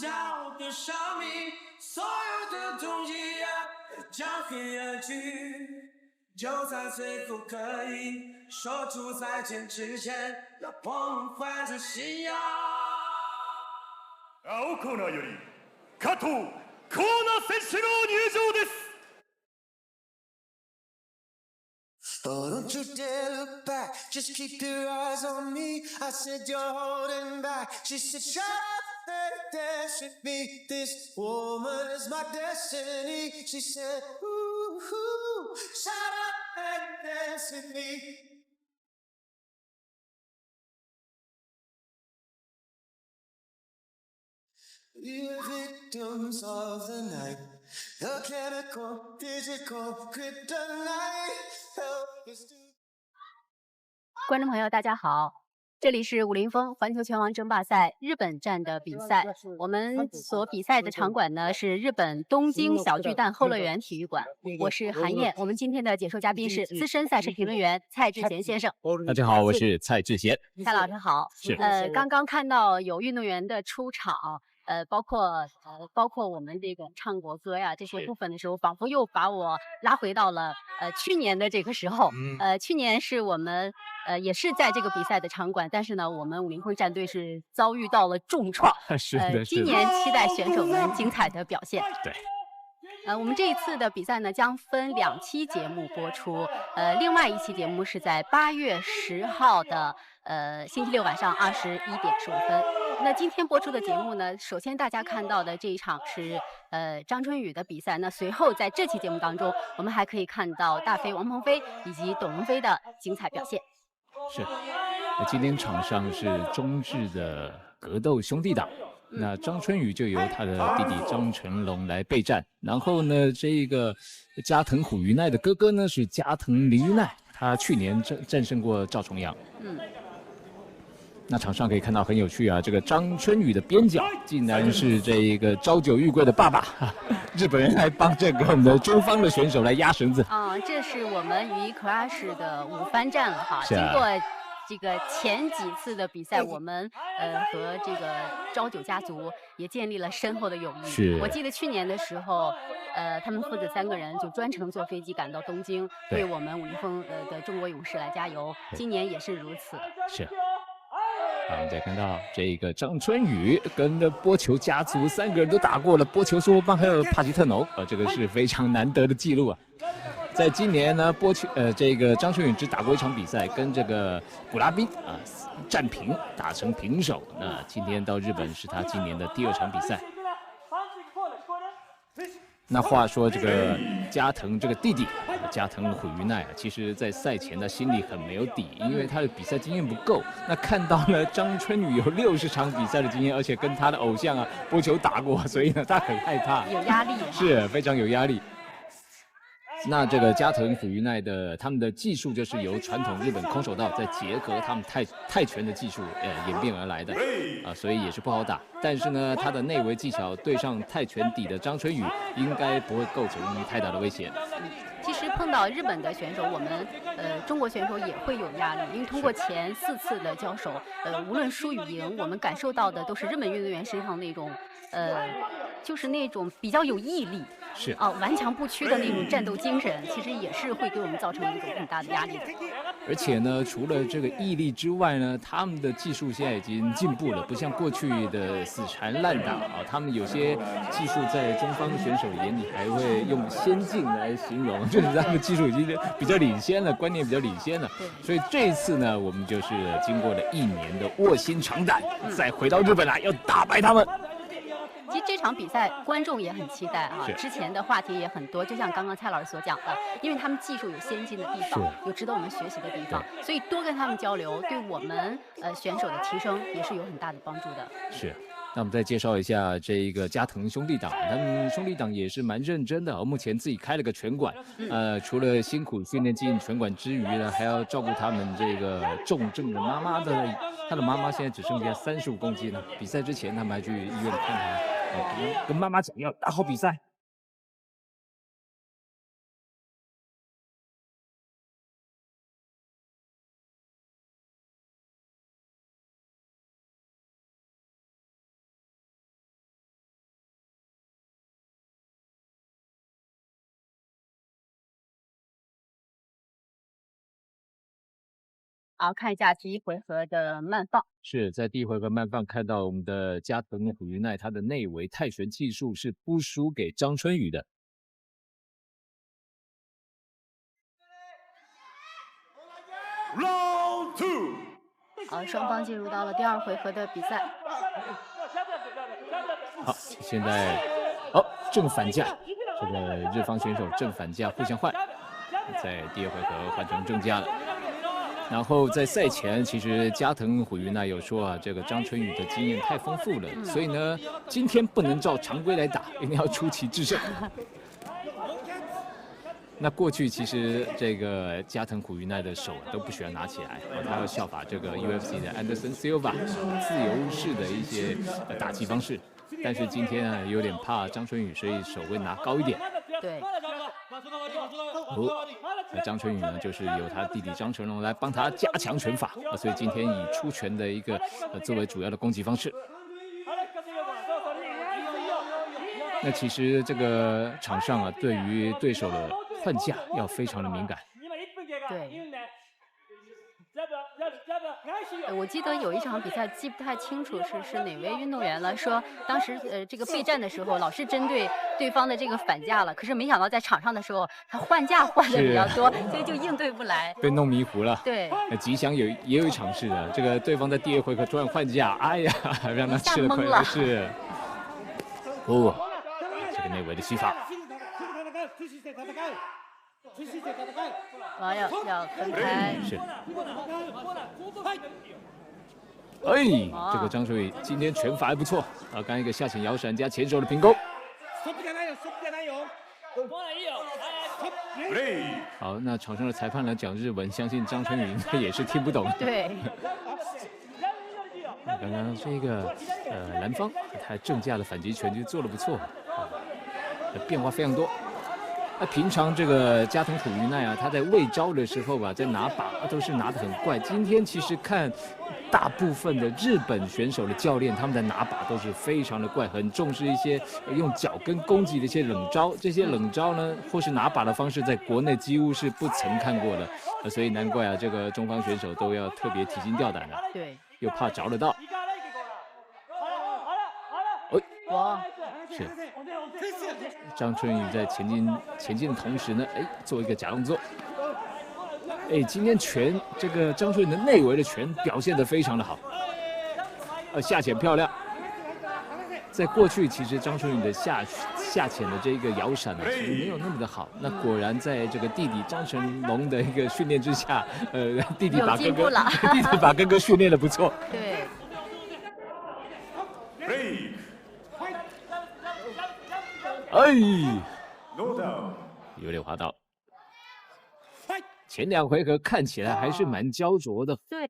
S7: 要的生命，所有的痛一样将黑而去。就在最后可以说出再见之前，让我们翻转信仰。
S2: 青コーナーより加藤コーナ選手の入場です。
S7: Oh, don't you dare look back, just keep your eyes on me. I said you're holding back. She said shut up and dance with me. This woman is my destiny. She said ooh, ooh, shut up and dance with me. We're victims of the night. The chemical, physical, kryptonite.
S3: 观众朋友，大家好，这里是武林风环球拳王争霸赛日本站的比赛。我们所比赛的场馆呢是日本东京小巨蛋后乐园体育馆。我是韩燕，我们今天的解说嘉宾是资深赛事评论员蔡志贤先生。
S4: 大家好，我是蔡志贤。
S3: 蔡老师好。
S4: 是。
S3: 刚刚看到有运动员的出场。包括我们这个唱国歌呀这些部分的时候，仿佛又把我拉回到了去年的这个时候。去年是我们也是在这个比赛的场馆，但是呢，我们武林风战队是遭遇到了重创。
S4: 是的，
S3: 今年期待选手们精彩的表现。
S4: 对。
S3: 我们这一次的比赛呢，将分2期节目播出。另外一期节目是在8月10号的星期六晚上21点15分。那今天播出的节目呢，首先大家看到的这一场是张春雨的比赛。那随后在这期节目当中，我们还可以看到大飞王鹏飞以及董文飞的精彩表现。
S4: 是，今天场上是中日的格斗兄弟档。那张春雨就由他的弟弟张成龙来备战，然后呢，这个加藤虎鱼奈的哥哥呢是加藤梨鱼奈，他去年战胜过赵重阳。那场上可以看到很有趣啊，这个张春雨的边角竟然是这一个朝九玉桂的爸爸，日本人来帮这个我们的中方的选手来压绳子。
S3: 这是我们于 Crush 的5番战了哈，
S4: 是啊，
S3: 经过这个前几次的比赛，我们和这个朝九家族也建立了深厚的友谊。
S4: 是，
S3: 我记得去年的时候，他们父子3个人就专程坐飞机赶到东京，为我们武林风的中国勇士来加油。今年也是如此。
S4: 是。我们再看到这个张春雨跟波球家族3个人都打过了波球苏波邦还有帕吉特农，这个是非常难得的记录啊。在今年呢，这个张春雨只打过1场比赛，跟这个古拉宾战平，打成平手。那今天到日本是他今年的第2场比赛。那话说这个加藤这个弟弟加藤虎鱼奈其实在赛前呢心里很没有底，因为他的比赛经验不够。那看到呢张春雨有60场比赛的经验，而且跟他的偶像波球打过，所以呢他很害怕，
S3: 有压力，
S4: 是非常有压力。那这个加藤虎鱼奈的他们的技术就是由传统日本空手道再结合他们泰拳的技术演变而来的所以也是不好打。但是呢，他的内围技巧对上泰拳底的张春雨应该不会构成太大的威胁。
S3: 其实碰到日本的选手，我们中国选手也会有压力，因为通过前4次的交手，无论输与赢，我们感受到的都是日本运动员身上那种就是那种比较有毅力。
S4: 是
S3: 顽强不屈的那种战斗精神，其实也是会给我们造成一种很大的压力的。
S4: 而且呢，除了这个毅力之外呢，他们的技术现在已经进步了，不像过去的死缠烂打他们有些技术在中方选手眼里还会用先进来形容，就是他们技术已经比较领先了，观念比较领先了。所以这一次呢，我们就是经过了1年的卧薪尝胆，再回到日本来要打败他们。
S3: 其实这场比赛观众也很期待之前的话题也很多，就像刚刚蔡老师所讲的，因为他们技术有先进的地方，有值得我们学习的地方，所以多跟他们交流，对我们选手的提升也是有很大的帮助的。
S4: 是。那我们再介绍一下这一个加藤兄弟党，他们兄弟党也是蛮认真的，目前自己开了个拳馆，除了辛苦训练经营拳馆之余呢，还要照顾他们这个重症的妈妈的，他的妈妈现在只剩下35公斤了。比赛之前他们还去医院看他，跟妈妈讲要打好比赛。
S3: 好，看一下第1回合的慢放。
S4: 是在第1回合慢放看到我们的加藤虎鱼奈，他的内围泰拳技术是不输给张春雨的。
S2: Round 2。
S3: 好，双方进入到了第2回合的比赛。
S4: 好，现在正反架，这个日方选手正反架互相换，在第2回合换成正架了。然后在赛前，其实加藤虎鱼奈有说这个张春雨的经验太丰富了，所以呢，今天不能照常规来打，一定要出奇制胜。那过去其实这个加藤虎鱼奈的手都不喜欢拿起来，他要效法这个 UFC 的 Anderson Silva 自由式的一些打击方式，但是今天有点怕张春雨，所以手会拿高一点。
S3: 对。
S4: 那张春雨呢，就是由他弟弟张成龙来帮他加强拳法，所以今天以出拳的一个作为主要的攻击方式。那其实这个场上对于对手的换架要非常的敏感。
S3: 对。我记得有一场比赛记不太清楚是哪位运动员了，说当时这个备战的时候老是针对对方的这个反架了，可是没想到在场上的时候他换架换的比较多，所以就应对不来，
S4: 被弄迷糊了。
S3: 对，
S4: 吉祥也有一场是的，这个对方在第一回合突然换架，哎呀，让他吃了亏了。是，哦，这个内围的踢法。
S3: 要分开。
S4: 是。哎，这个张春雨今天拳法还不错啊，刚一个下潜摇闪加前手的平勾。好，那场上的裁判来讲日文，相信张春雨应该也是听不懂。
S3: 对。
S4: 刚刚这个蓝方他正架的反击拳就做得不错，变化非常多。那平常这个加藤普裕奈啊，他在未招的时候吧，在拿把都是拿得很怪。今天其实看大部分的日本选手的教练，他们的拿把都是非常的怪，很重视一些用脚跟攻击的一些冷招。这些冷招呢，或是拿把的方式，在国内几乎是不曾看过的，所以难怪啊，这个中方选手都要特别提心吊胆的。
S3: 对，
S4: 又怕着得到。
S3: 哇，
S4: 是。张春雨在前进的同时呢，做一个假动作。今天这个张春雨的内围的拳表现得非常的好，下潜漂亮。在过去，其实张春雨的下潜的这个摇闪呢，其实没有那么的好。那果然在这个弟弟张成龙的一个训练之下，弟弟把哥哥训练得不错。
S3: 对。
S4: 有点滑倒。前2回合看起来还是蛮焦灼的。
S3: 对。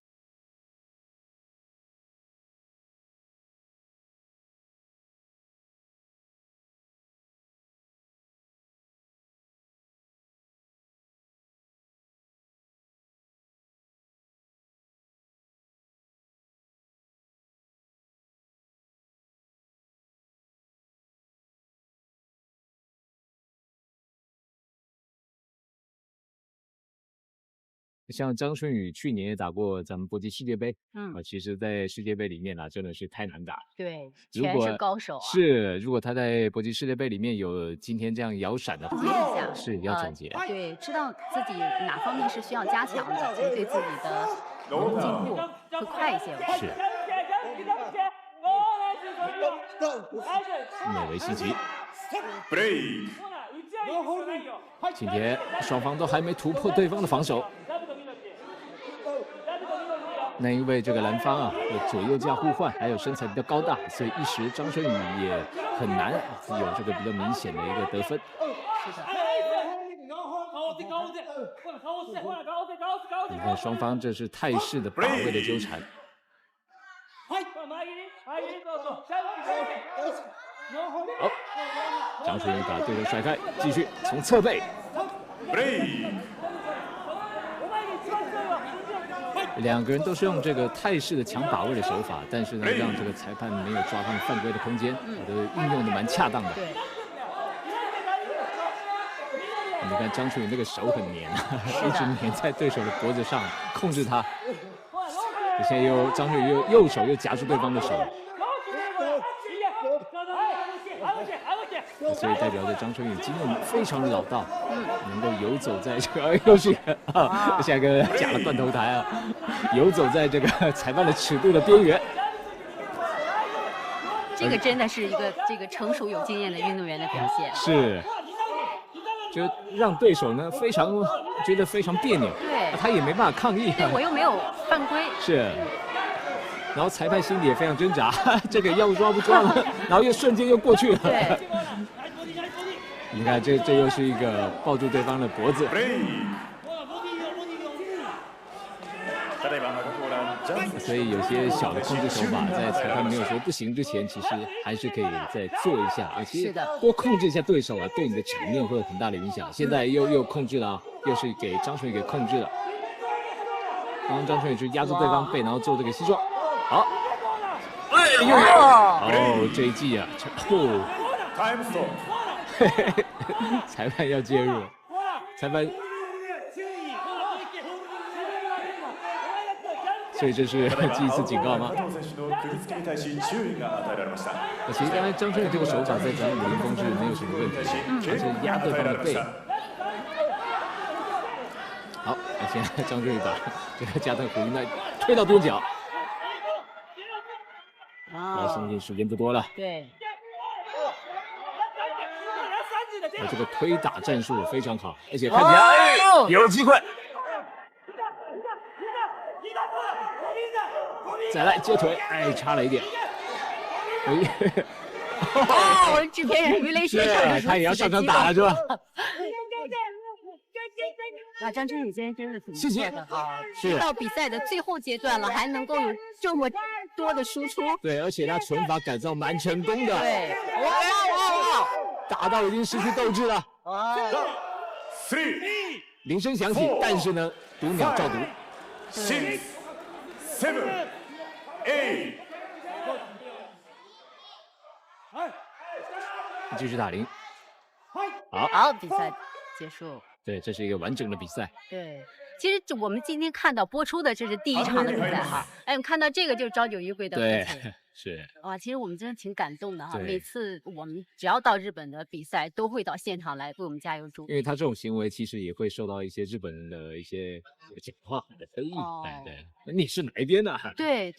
S4: 像张春雨去年也打过咱们搏击世界杯，其实，在世界杯里面真的是太难打。
S3: 对，全是高手啊。
S4: 是，如果他在搏击世界杯里面有今天这样摇闪的话，是要总结。
S3: 对，知道自己哪方面是需要加强的，其实对自己的进步会快一些。
S4: 是。内围袭击。今天双方都还没突破对方的防守。那因为这个蓝方啊，左右架互换，还有身材比较高大，所以一时张春雨也很难有这个比较明显的一个得分。
S3: 是的。
S4: 你看双方这是态势的把位的纠缠。好，张春雨把对手甩开，继续从侧背。两个人都是用这个态势的强把位的手法，但是呢，让这个裁判没有抓放犯规的空间，都运用的蛮恰当的。
S3: 对。
S4: 你看张春雨那个手很黏，一直黏在对手的脖子上，控制他。现在张春雨右手又夹住对方的手。所以代表着张春雨今天非常的老道，能够游走在这个又是下一个假的断头台啊，游走在这个裁判的尺度的边缘。
S3: 这个真的是一个这个成熟有经验的运动员的表现。
S4: 是，就让对手呢觉得非常别扭，
S3: 对，
S4: 他也没办法抗议。
S3: 对，我又没有犯规。
S4: 是。然后裁判心里也非常挣扎，这个要抓不抓了，然后又瞬间又过去了。
S3: 对，
S4: 你看这又是一个抱住对方的脖子。所以有些小的控制手法，在裁判没有说不行之前，其实还是可以再做一下，而且多控制一下对手啊，对你的场面会有很大的影响。现在又控制了啊，又是给张春雨给控制了。刚刚张春雨就压住对方背，然后做这个膝撞。好，这一记啊，裁判要介入，裁判所以这是第一次警告吗？
S2: 加藤選手の首付けに対し注意が与えられました。
S4: 其实刚才张振宇这个手法在咱们武林风是没有什么问题，而且压对方的背。好，那现在张振宇把这个加藤虎一奈推到跺脚。相信时间不多了。
S3: 对。
S4: 这个推打战术非常好，而且看起来有机会。再来接腿，差了一点。
S3: 哦，制片人于雷先生，
S4: 他也要上场打了是吧？
S3: 哇，张振宇今天真的挺
S4: 谢谢
S3: 的啊！是到比赛的最后阶段了，还能够有这么多的输出。
S4: 对，而且他拳法改造蛮成功的。
S3: 对，哇！
S4: 打到已经失去斗志了。铃声响起，但是呢，读秒照读。
S2: 6、7、8。
S4: 继续打铃。
S3: 好，比赛结束。
S4: 对，这是一个完整的比赛。
S3: 对，其实我们今天看到播出的这是第一场的比赛哈，我们看到这个就是朝九夕归的
S4: 对，是。
S3: 哇，其实我们真的挺感动的哈。每次我们只要到日本的比赛，都会到现场来为我们加油助。
S4: 因为他这种行为其实也会受到一些日本人的一些讲话的争议。对，你是哪一边的？
S3: 对，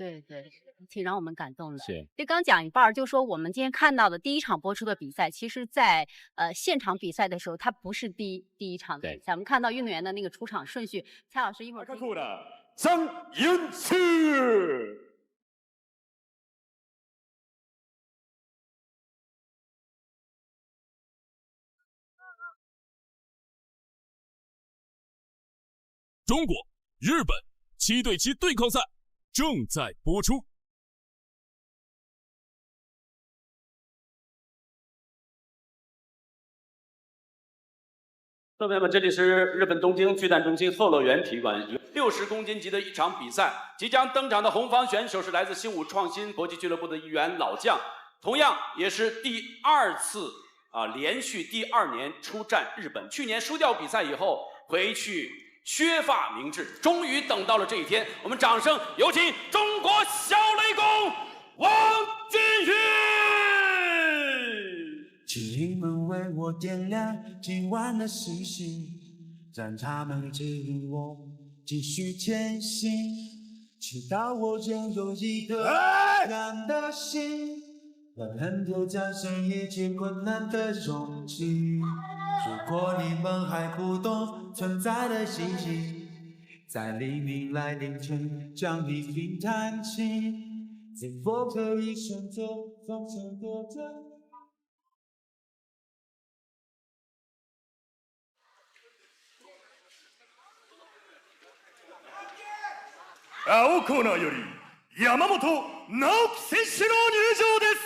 S3: 挺让我们感动的。
S4: 是。
S3: 就刚讲一半，就说我们今天看到的第一场播出的比赛，其实在现场比赛的时候，它不是第一场的比赛。我们看到运动员的那个出场顺序，蔡老师一会儿。
S2: 张云次。
S5: 中国、日本7对7对抗赛正在播出。
S1: 各位朋友们，这里是日本东京巨蛋中心后乐园体育馆60公斤级的一场比赛，即将登场的红方选手是来自新武创新搏击俱乐部的一员老将，同样也是第2次连续第2年出战日本。去年输掉比赛以后回去削发明志，终于等到了这一天。我们掌声有请中国小雷公王金宇。
S7: 请你们为我点亮今晚的星星，让他们指引我继续前行，直到我拥有一个爱的心，让很多战胜一切困难的勇气。如果你们还不懂存在的意义，在黎明来临前将你平弹起，是否可以选择放声歌唱。
S2: 青コーナーより山本直樹選手の入場です。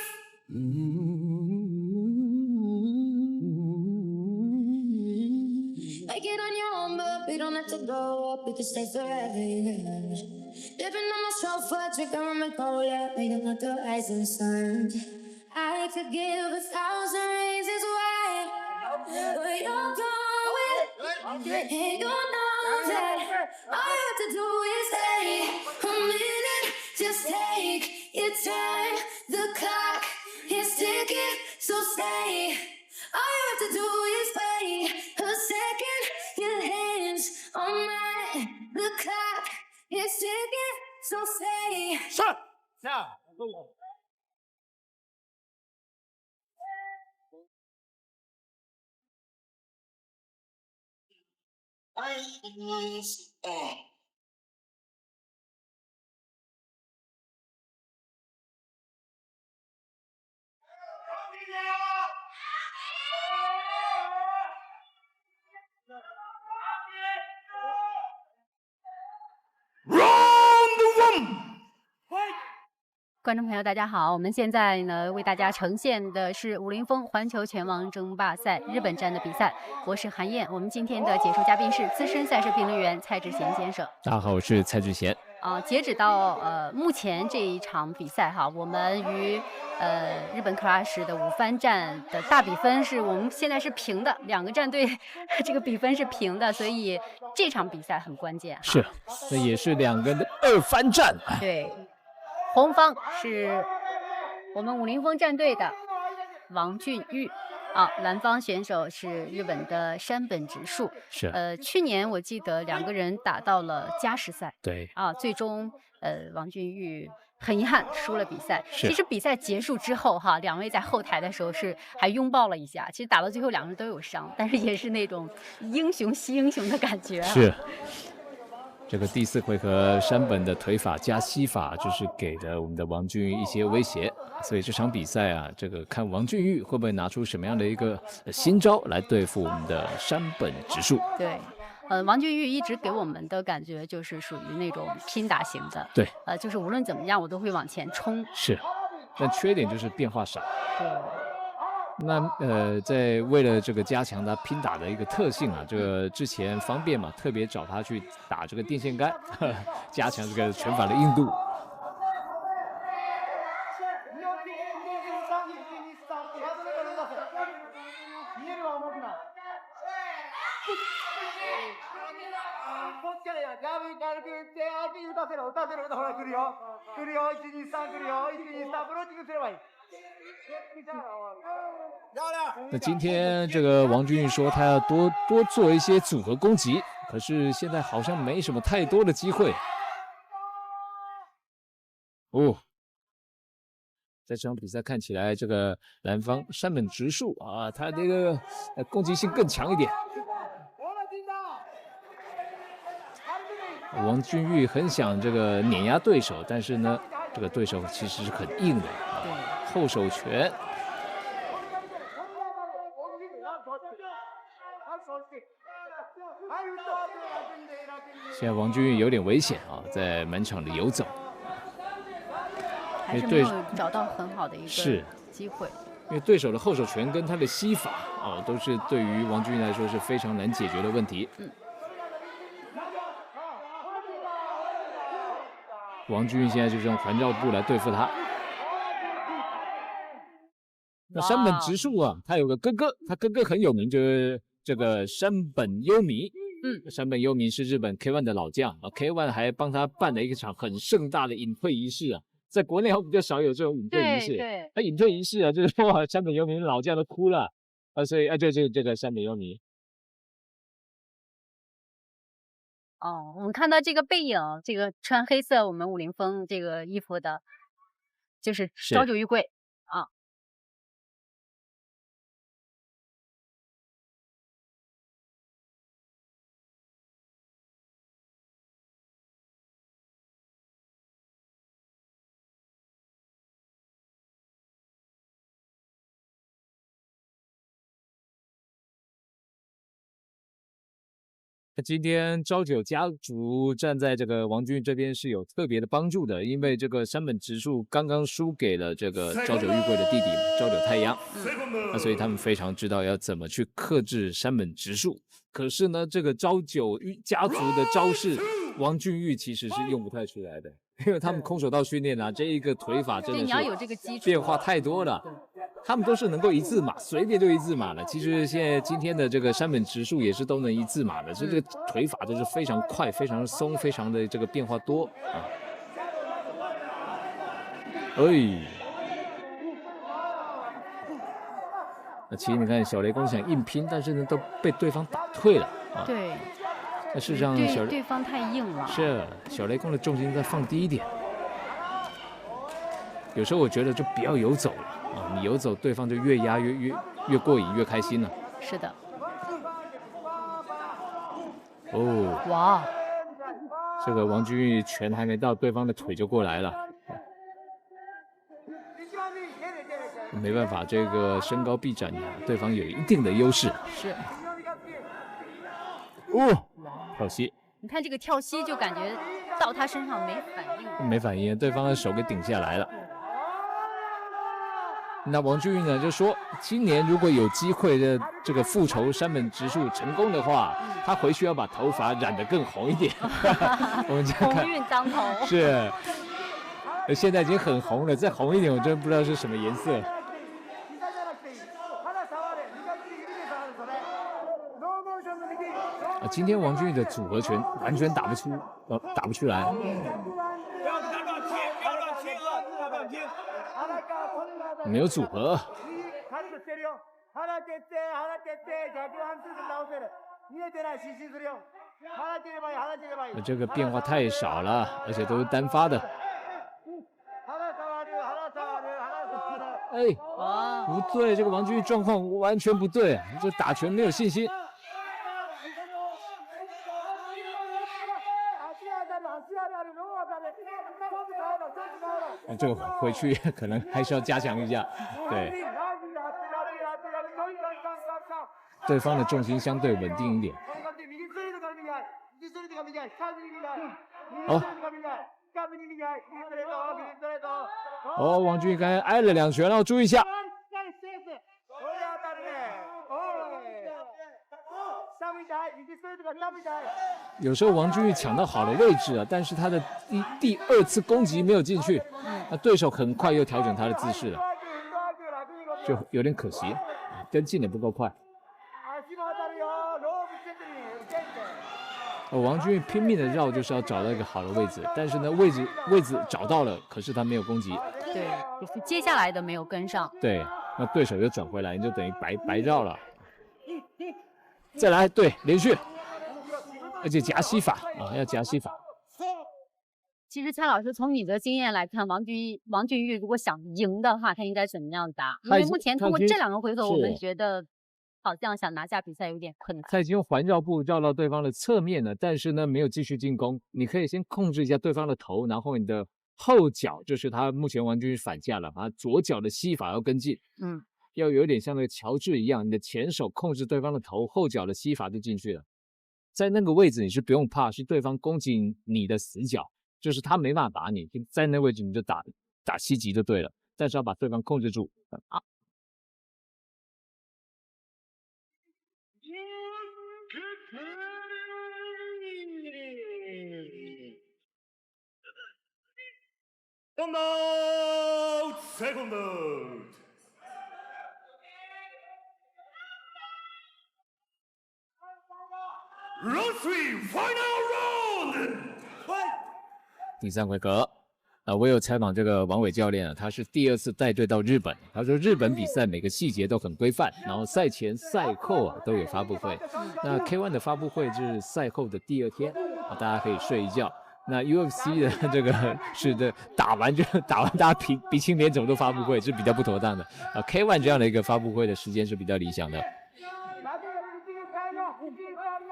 S11: I get on your own, but we don't have to go up. We can stay forever. Living on my sofa, drinking rum and cola, making like the rising sun. I could give 1,000 reasons why, but you're gone, and you know that all you have to do is stay a minute. Just take your time. The clock is ticking, so stay. All you have to do is wait a second. Your hands on mine. The clock is ticking, so stay.
S8: Shut up.
S2: Round 1。
S3: 观众朋友，大家好！我们现在呢为大家呈现的是武林风环球拳王争霸赛日本站的比赛。我是韩燕，我们今天的解说嘉宾是资深赛事评论员蔡志贤先生。
S4: 大家好，我是蔡志贤。
S3: 截止到目前这一场比赛哈，我们与日本 Crush 的5番战的大比分是我们现在是平的，2个战队这个比分是平的，所以这场比赛很关键哈。
S4: 是，这也是2个人的2番战。
S3: 对，红方是我们武林风战队的王俊玉。蓝方选手是日本的山本直树。
S4: 是。
S3: 去年我记得2个人打到了加时赛。
S4: 对。
S3: 最终王俊玉很遗憾输了比赛。
S4: 是。
S3: 其实比赛结束之后哈，2位在后台的时候是还拥抱了一下。其实打到最后2个人都有伤，但是也是那种英雄惜英雄的感觉。
S4: 是。这个第4回合山本的腿法加膝法，就是给了我们的王俊玉一些威胁，所以这场比赛啊，这个看王俊玉会不会拿出什么样的一个新招来对付我们的山本直树。
S3: 对，王俊玉一直给我们的感觉就是属于那种拼打型的。
S4: 对，
S3: 就是无论怎么样我都会往前冲。
S4: 是，但缺点就是变化少。
S3: 对。
S4: 那在为了这个加强他拼打的一个特性啊，这个之前方便嘛，特别找他去打这个电线杆，加强这个拳法的硬度。那今天这个王俊玉说他要多做一些组合攻击，可是现在好像没什么太多的机会。在这场比赛看起来，这个蓝方山本直树啊，他这个攻击性更强一点。王俊玉很想这个碾压对手，但是呢，这个对手其实是很硬的，后手拳。现在王俊玉有点危险啊，在满场里游走，
S3: 还是没有找到很好的一个机会。
S4: 因为对手的后手拳跟他的膝法都是对于王俊玉来说是非常难解决的问题。王俊玉现在就是用环绕步来对付他。那山本直树啊，他有个哥哥，他哥哥很有名，就是这个山本优弥。山本优弥是日本 K1 的老将，K1 还帮他办了一场很盛大的隐退仪式啊。在国内比较少有这种隐退仪式。
S3: 对。
S4: 他隐退仪式啊，就是哇，山本优弥老将都哭了所以这个山本优弥。
S3: 我们看到这个背影，这个穿黑色我们武林风这个衣服的，就是朝九玉贵啊。
S4: 今天朝九家族站在这个王俊玉这边是有特别的帮助的，因为这个山本直树刚刚输给了这个朝九玉贵的弟弟朝九太阳，那所以他们非常知道要怎么去克制山本直树。可是呢，这个朝九家族的招式，王俊玉其实是用不太出来的，因为他们空手道训练啊，这一个腿法真的是
S3: 你要有这个基础，
S4: 变化太多了。他们都是能够一字马，随便就一字马了。其实今天的这个山本直树也是都能一字马的，这个腿法都是非常快、非常松、非常的这个变化多啊。那其实你看小雷公想硬拼，但是呢都被对方打退了啊。
S3: 对。
S4: 那事实上
S3: 对方太硬了。
S4: 是小雷公的重心再放低一点。有时候我觉得就不要游走了。你游走，对方就越压越过瘾，越开心了。
S3: 是的。
S4: 哇！这个王俊玉拳还没到，对方的腿就过来了。没办法，这个身高臂展对方有一定的优势。
S3: 是。
S4: 跳膝。
S3: 你看这个跳膝，就感觉到他身上没反应。
S4: 没反应，对方的手给顶下来了。那王俊玉呢就说，今年如果有机会的这个复仇山本直树成功的话，他回去要把头发染得更红一点。我们这样看，
S3: 鸿运当头。
S4: 是，现在已经很红了，再红一点，我真不知道是什么颜色。今天王俊玉的组合拳完全打不出来。没有组合。这个变化太少了，而且都是单发的。哎，不对，这个王俊玉状况完全不对，这打拳没有信心。这个回去可能还是要加强一下，对，对方的重心相对稳定一点。哦，王俊玉刚才挨了2拳，要注意一下。有时候王俊玉抢到好的位置啊，但是他的第2次攻击没有进去，那对手很快又调整他的姿势了，就有点可惜，跟进的不够快。王俊玉拼命的绕，就是要找到一个好的位置，但是呢，位置找到了，可是他没有攻击。
S3: 对，就是接下来的没有跟上。
S4: 对，那对手又转回来，你就等于白绕了。再来，对，连续，而且夹膝法啊，要夹膝法。
S3: 其实蔡老师从你的经验来看，王俊玉如果想赢的话，他应该怎么样打？因为目前通过这2个回合，我们觉得好像想拿下比赛有点困难。
S4: 他已经用环绕步绕到对方的侧面了，但是呢没有继续进攻。你可以先控制一下对方的头，然后你的后脚就是他目前王俊玉反架了，把左脚的膝法要跟进。要有点像那个乔治一样，你的前手控制对方的头，后脚的膝法就进去了。在那个位置你是不用怕，是对方攻击你的死角，就是他没办法打你，在那位置你就打膝击就对了，但是要把对方控制住。啊，Second
S2: out. Round 3 final round.
S4: 第3回合，我有采访这个王伟教练啊，他是第2次带队到日本，他说日本比赛每个细节都很规范，然后赛前赛后都有发布会。那 K1 的发布会是赛后的第2天，大家可以睡一觉。那 UFC 的这个是的，打完大家鼻青脸肿都发布会是比较不妥当的。K1 这样的一个发布会的时间是比较理想的。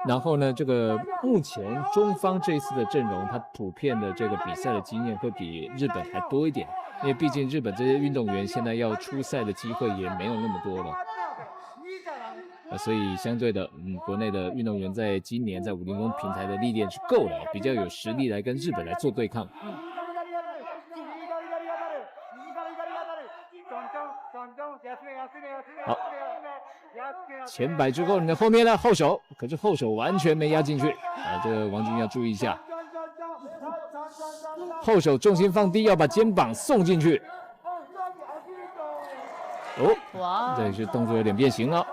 S4: 然后呢，这个目前中方这一次的阵容，他普遍的这个比赛的经验会比日本还多一点，因为毕竟日本这些运动员现在要出赛的机会也没有那么多了。所以相对的，国内的运动员在今年在50公平台的历练是够了，比较有实力来跟日本来做对抗。好，前摆之后，你的后面呢？后手，可是后手完全没压进去啊！这个王俊要注意一下，后手重心放低，要把肩膀送进去。哦，哇，这是动作有点变形了。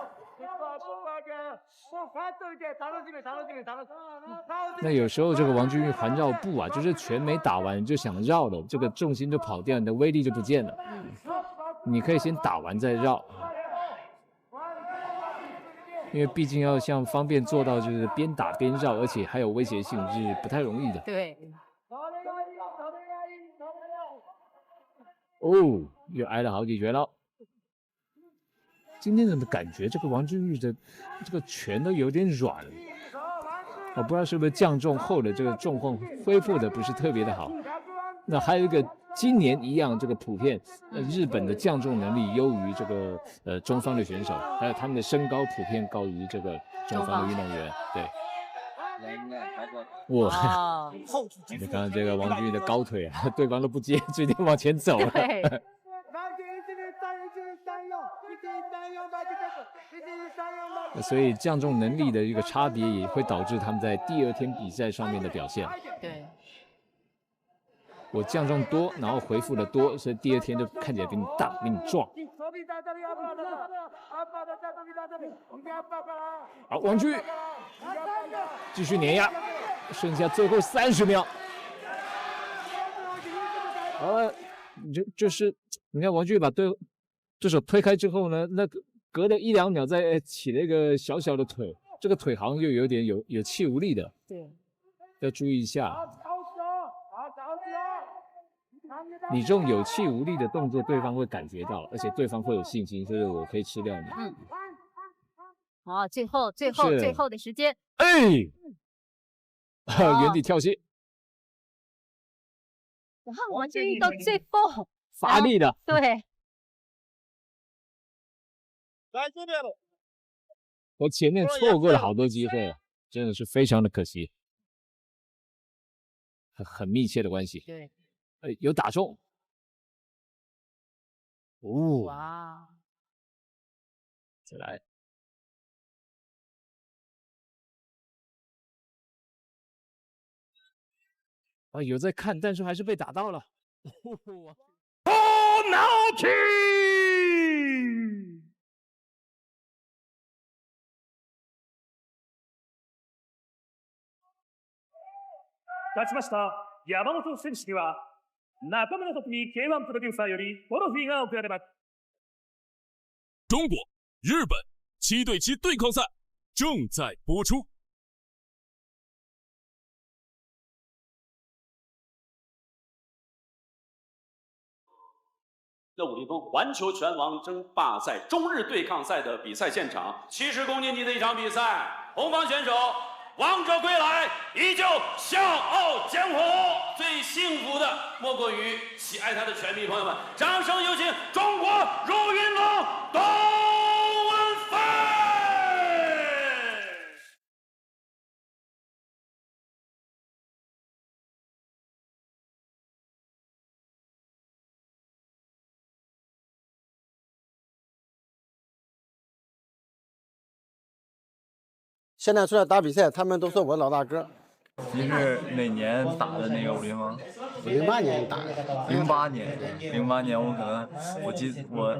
S4: 那有时候这个王俊玉环绕步啊，就是拳没打完就想绕了，这个重心就跑掉，你的威力就不见了。你可以先打完再绕，因为毕竟要像方便做到就是边打边绕，而且还有威胁性是不太容易的。
S3: 对。
S4: 哦，又挨了好几拳了。今天怎么感觉这个王俊玉的这个拳都有点软？我不知道是不是降重后的这个状况恢复的不是特别的好。那还有一个，今年一样，这个普遍日本的降重能力优于这个中方的选手，还有他们的身高普遍高于这个中方的运动员。对。哇！你看这个王俊玉的高腿啊，对方都不接，直接往前走了。所以降重能力的一个差别也会导致他们在第二天比赛上面的表现。
S3: 对，
S4: 我降重多，然后回复的多，所以第二天就看起来比你大，比你壮。好，王炬继续碾压，剩下最后30秒。就是你看王炬把对手推开之后呢，那隔了1-2秒再起了一个小小的腿，这个腿好像就有点有气无力的。
S3: 对，
S4: 要注意一下。你这种有气无力的动作，对方会感觉到，而且对方会有信心，所以我可以吃掉你。
S3: 好，最后的时间。
S4: 原地跳膝。
S3: 然后王炬运到最后
S4: 发力的。
S3: 对。
S4: 我前面错过了好多机会，真的是非常的可惜。很密切的关系。
S3: 对。
S4: 有打中。
S3: 哇！
S4: 再来。有在看，但是还是被打到了。
S2: 勝ちました山本選手には中村拓海 K1 プロデューサーよりトロフィーが贈られます。
S5: 中国、日本7对7对抗赛正在播出。
S1: 那武林风环球拳王争霸赛中日对抗赛的比赛现场，70公斤级的一场比赛，红方选手王者归来，依旧笑傲江湖。最幸福的莫过于喜爱他的拳迷朋友们，掌声有请中国如云龙董文飞。
S8: 现在出来打比赛，他们都说我老大哥。
S9: 你是哪年打的那个武林风
S8: ？08年打的。
S9: 08年，我可能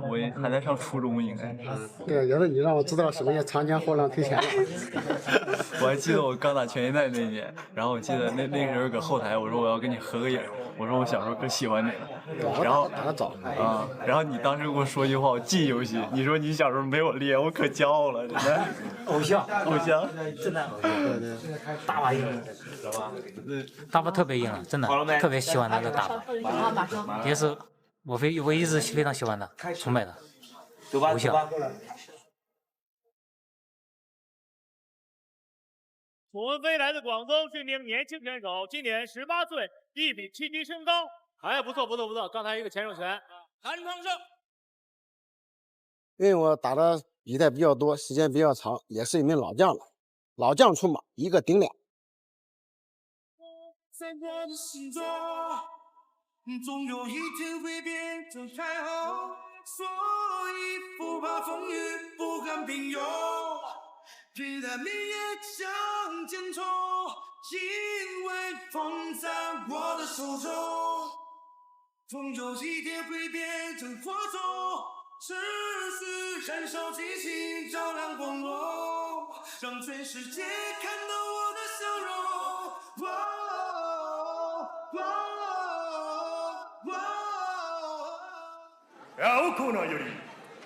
S9: 我还在上初中应该。
S8: 对，要是你让我知道什么叫长江后浪推前浪。
S9: 我还记得我刚打拳击赛那年，然后我记得那时候搁后台，我说我要跟你合个影，我说我小时候可喜欢你了。然后
S8: 打得早
S9: 啊，然后你当时跟我说一句话，我记忆犹新。你说你小时候没我厉害，我可骄傲了，真的。
S12: 偶像，
S8: 真的偶像，对，
S12: 大把硬，知道吧？打法特别硬了，真的，特别喜欢那个打法，也是我一直非常喜欢的，崇拜的偶像。
S2: 楚文飞来自广州，是一名年轻选手，今年18岁，1米7斤身高。哎，不错。刚才一个前手拳，韩康胜。
S8: 因为我打的比赛比较多，时间比较长，也是一名老将了。老将出马，一个顶俩。
S7: 在我的心中，总有一天会变成彩虹，所以不怕风雨，不甘平庸。别的你也向前冲，因为风在我的手中，总有一天会变成火种，持续燃烧激情，照亮光荣，让全世界看到我的笑容。
S2: 青コーナーより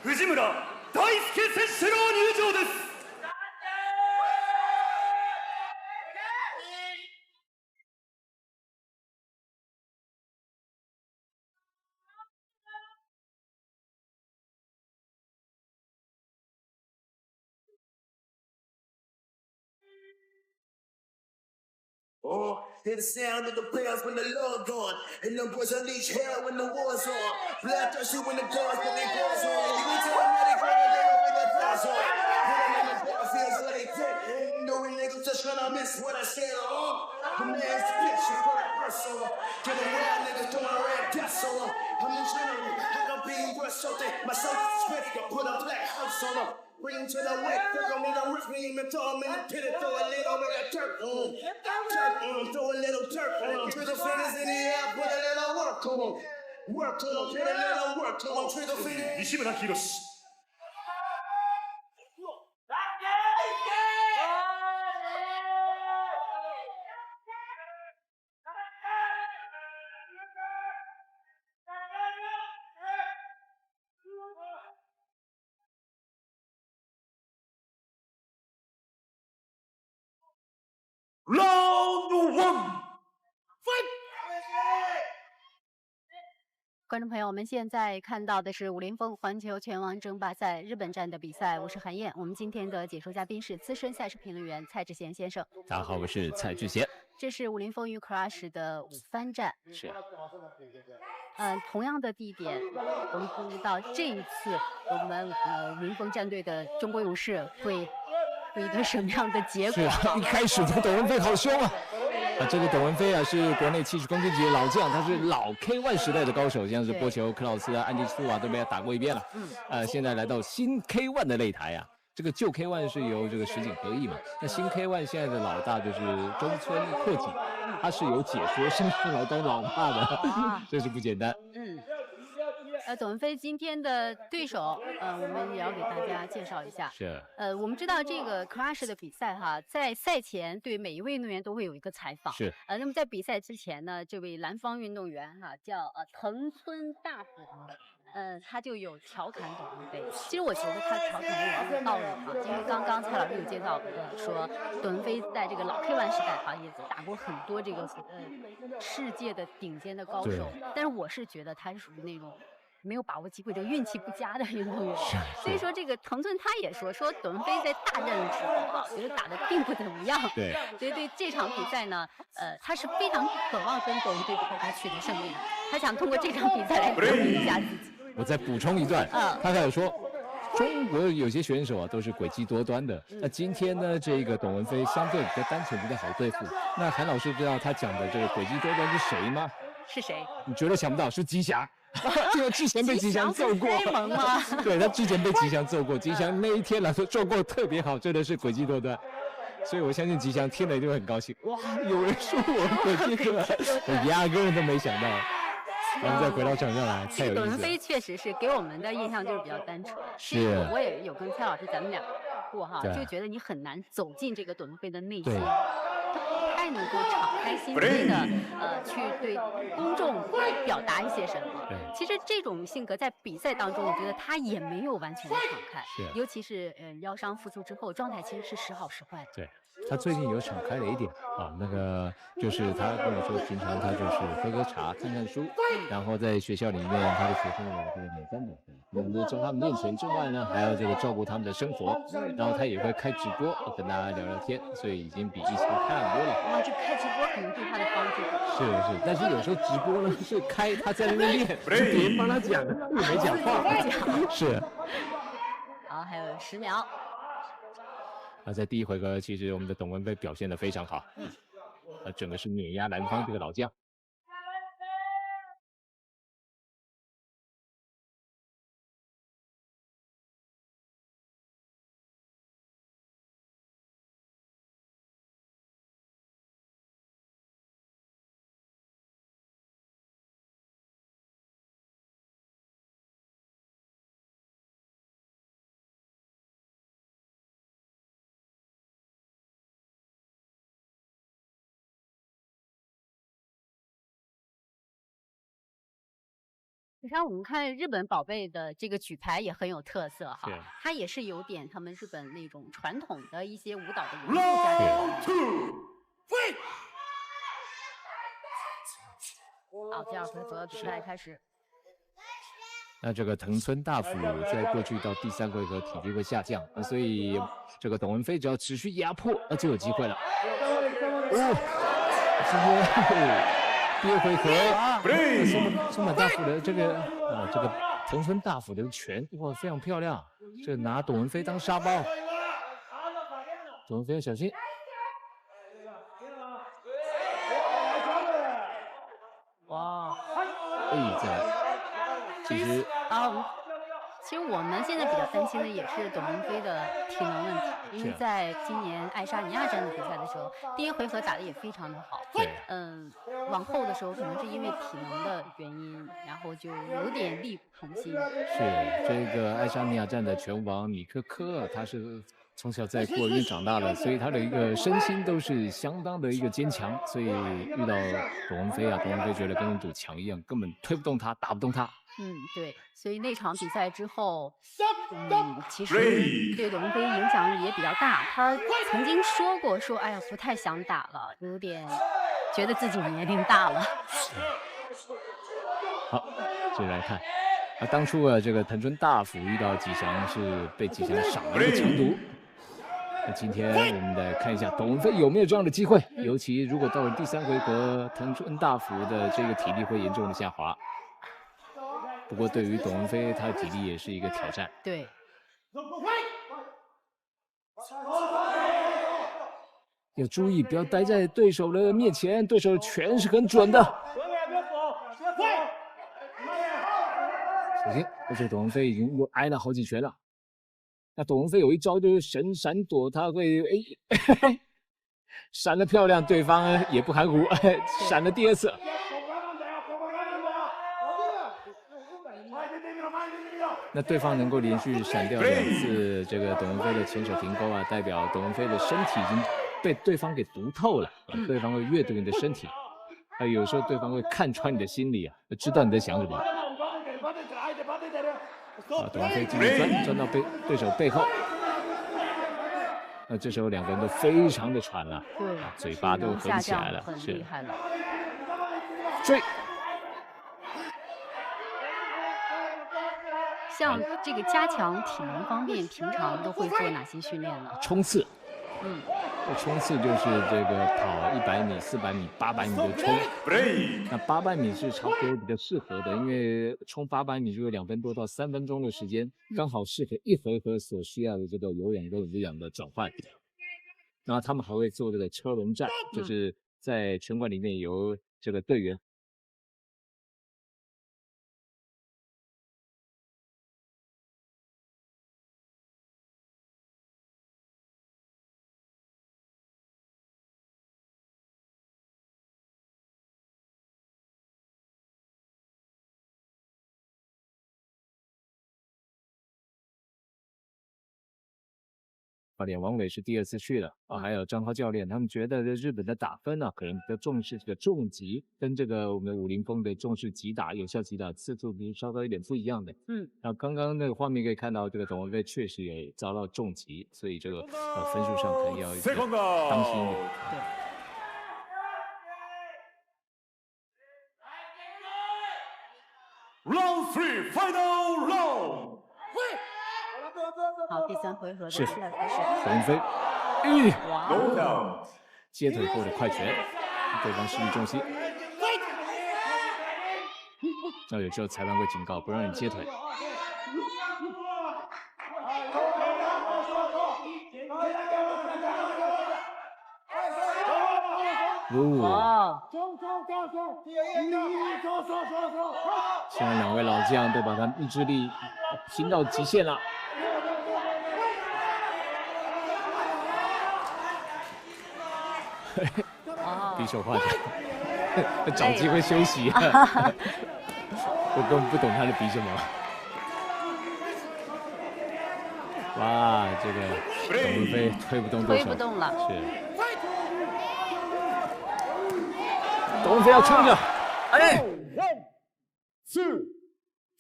S2: 藤村大輔選手の入場です。
S7: Oh, hear the sound of the players when the love gone, and them boys unleash hell when the war's on. Bloodthirsty when the guards put their claws on. You can tell them how they crying, they over their claws on. Hit them in the battlefields like they dead. Knowing niggas just gonna miss what I said. Oh. The man's bitch, you put a press over. Get a wild niggas doing red death solo. I'm in general, I don't be worth something. My son spit, you put a black house on him. Bring him to the wet, pick him in the rip me and throw him in the pit and throw a little bit of dirt on him. Throw a little dirt on him. Trigger fingers in the air, put a little work on him. Work on him, put a little work on him. Trigger fingers.
S2: 西村博史。Round one, fight！
S3: 观众朋友，我们现在看到的是武林风环球拳王争霸赛日本站的比赛，我是韩燕。我们今天的解说嘉宾是资深赛事评论员蔡志贤先生。
S4: 大家好，我是蔡志贤。
S3: 这是武林风云 Crush 的5番战。
S4: 是。
S3: 同样的地点，我们不知道这一次我们武林风战队的中国勇士会一个什么样的结果？
S4: 是啊，一开始的董文飞好凶啊！这个董文飞啊是国内70公斤级的老将，他是老 K1 时代的高手，像是波球、克劳斯啊、安迪斯啊都被他打过一遍了。现在来到新 K1 的擂台啊。这个旧 K1 是由这个石井和义嘛，那新 K1 现在的老大就是中村拓己，他是有解说身份来当老大的，这是不简单。
S3: 董文飞今天的对手，我们也要给大家介绍一下。
S4: 是。
S3: 我们知道这个 Crush 的比赛哈，在赛前对每一位运动员都会有一个采访。
S4: 是。
S3: 那么在比赛之前呢，这位蓝方运动员哈叫藤村大辅。他就有调侃董文飞，其实我觉得他调侃也有道理啊，因为刚刚蔡老师有介绍说，董文飞在这个老 K1 时代也打过很多这个世界的顶尖的高手，但是我是觉得他是属于那种没有把握机会的运气不佳的运动员，所以说这个藤村他也说董文飞在大战的时候觉得打得并不怎么样，
S4: 对，
S3: 所以对这场比赛呢，他是非常渴望跟董文飞他取得胜利，他想通过这场比赛来证明一下自己。
S4: 我再补充一段，他还有说，中国有些选手都是诡计多端的。那今天呢，这个董文飞相对比较单纯，比较好对付。那韩老师知道他讲的这个诡计多端是谁吗？
S3: 是谁？
S4: 你绝对想不到，是吉祥。这个之前被吉祥揍过，对，他之前被吉祥揍过，吉祥那一天来说状况特别好，真的是诡计多端。所以我相信吉祥听了一定会很高兴。哇，有人说我诡计多端，我压根都没想到。我们再回到场上来，太有意思了。董文
S3: 飞确实是给我们的印象就是比较单纯。
S4: 是。
S3: 我也有跟蔡老师咱们俩过哈，就觉得你很难走进这个董文飞的内心，他不太能够敞开心扉的去对公众表达一些什么。其实这种性格在比赛当中，我觉得他也没有完全的敞开，尤其是腰伤复出之后，状态其实是时好时坏的。
S4: 对。他最近有敞开了一点啊，那个就是他跟我说，平常他就是喝喝茶、看看书，然后在学校里面他的学生呢会每3点，教他们练拳之外呢，还要这个照顾他们的生活，然后他也会开直播跟大家聊聊天，所以已经比以前开很多了。
S3: 哇，这开直播可能对他的帮助
S4: 是，但是有时候直播呢是开他在那边练，是别人帮他讲的，又没讲话，是。
S3: 好，还有10秒。
S4: 在第一回合，其实我们的董文飞表现得非常好，整个是碾压蓝方这个老将。
S3: 你看，我们看日本宝贝的这个举牌也很有特色哈，它也是有点他们日本那种传统的一些舞蹈的元素加进来。好，第2回合比赛开始。
S4: 那这个藤村大辅在过去到第3回合体力会下降，所以这个董文飞只要持续压迫，就有机会了。第2回合，松坂大辅的这个藤村大辅的拳，哇，非常漂亮，这拿董文飞当沙包，董文飞要小心。其实
S3: 其实我们现在比较担心的也是董文菲的体能问题，因为在今年爱沙尼亚站的比赛的时候，第一回合打得也非常的好。
S4: 对，
S3: 往后的时候可能是因为体能的原因，然后就有点力不从心。
S4: 是这个爱沙尼亚站的拳王米克科，他是从小在孤儿院长大的，所以他的一个身心都是相当的一个坚强，所以遇到董文菲啊，董文菲觉得跟一堵墙一样，根本推不动他，打不动他。
S3: 对，所以那场比赛之后，其实对董文菲影响也比较大。他曾经说过，哎呀，不太想打了，有点觉得自己年龄大了。
S4: 好，接着来看，当初这个藤村大辅遇到吉祥是被吉祥赏了一个强毒。那今天我们来看一下董文菲有没有这样的机会，尤其如果到了第3回合，藤村大辅的这个体力会严重的下滑。不过对于董文菲，她的体力也是一个挑战。
S3: 对。
S4: 要注意，不要待在对手的面前，对手的拳是很准的。首先，而且董文菲已经又挨了好几拳了。那董文菲有一招就是神闪躲，他会闪得漂亮，对方也不含糊，闪了第2次。那对方能够连续闪掉2次这个董文菲的前手停钩啊，代表董文菲的身体已经被对方给读透了，对方会阅读你的身体，有时候对方会看穿你的心理啊，知道你在想什么。董文菲继续钻到对手背后，那这时候2个人都非常的喘了，
S3: 对，
S4: 嘴巴都合不起来了，
S3: 很厉害了。
S4: 追。
S3: 像这个加强体能方面，平常都会做哪些训练呢？
S4: 冲刺。冲刺就是这个跑100米、400米、800米的冲。那800米是差不多比较适合的，因为冲800米就有2分多到3分钟的时间，刚好适合1回合所需要的这个有氧跟无氧的转换。然后他们还会做这个车轮战，就是在拳馆里面由这个队员。教练王伟是第2次去了还有张涛教练，他们觉得日本的打分呢，可能比较重视这个重击，跟这个我们的武林风的重视击打、有效击打次数稍微有点不一样的。然后刚刚那个画面可以看到，这个董文菲确实也遭到重击，所以这个分数上可能要当心一点。
S3: 对。
S2: Round 3 Final Round。
S3: 好，第3回合的
S4: 是
S3: 现在开始。
S4: 董文菲，
S2: 哇，
S4: 接腿后的快拳，对方失去重心。那有时候裁判会警告不让你接腿。现在2位老将都把他意志力拼到极限了。比手画脚，找机会休息。我根本不懂他在比什么。哇，这个董文菲推不动对手，
S3: 推不动了。
S4: 是。董文菲要撑着，1、2、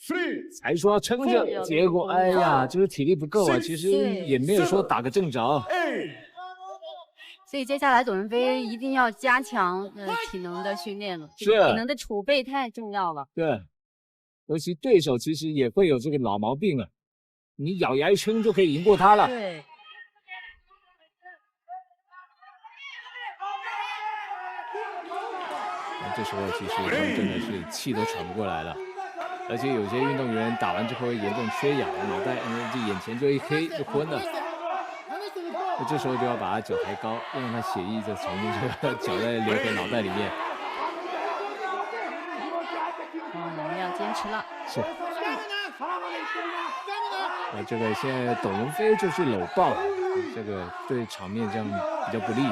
S4: 3，才说要撑着，结果哎呀，就是体力不够啊。其实也没有说打个正着。
S3: 所以接下来董文菲一定要加强体能的训练了，
S4: 是
S3: 体能的储备太重要了。
S4: 对，尤其对手其实也会有这个老毛病啊，你咬牙一撑就可以赢过他了。
S3: 对。
S4: 这时候其实他们真的是气都喘不过来了，而且有些运动员打完之后会严重缺氧，脑袋这眼前就一黑就昏了。那这时候就要把他脚抬高，让他血液就从这个脚再流回脑袋里面。
S3: 我们要坚持了。
S4: 是。这个现在董文飞就是搂抱，这个对场面这样比较不利，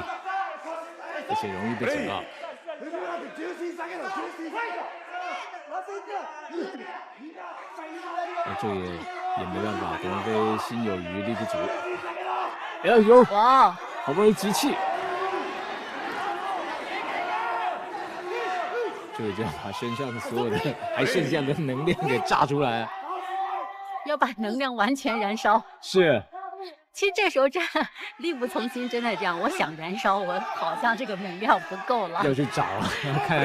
S4: 而且容易被警告。这也没办法，董文飞心有余力不足。哎呦，
S3: 哇，
S4: 好不容易集气，这个就要把身上的所有的还剩下的能量给炸出来。
S3: 要把能量完全燃烧。
S4: 是。
S3: 其实这时候这力不从心，真的这样，我想燃烧，我好像这个能量不够了。
S4: 要去找了，看来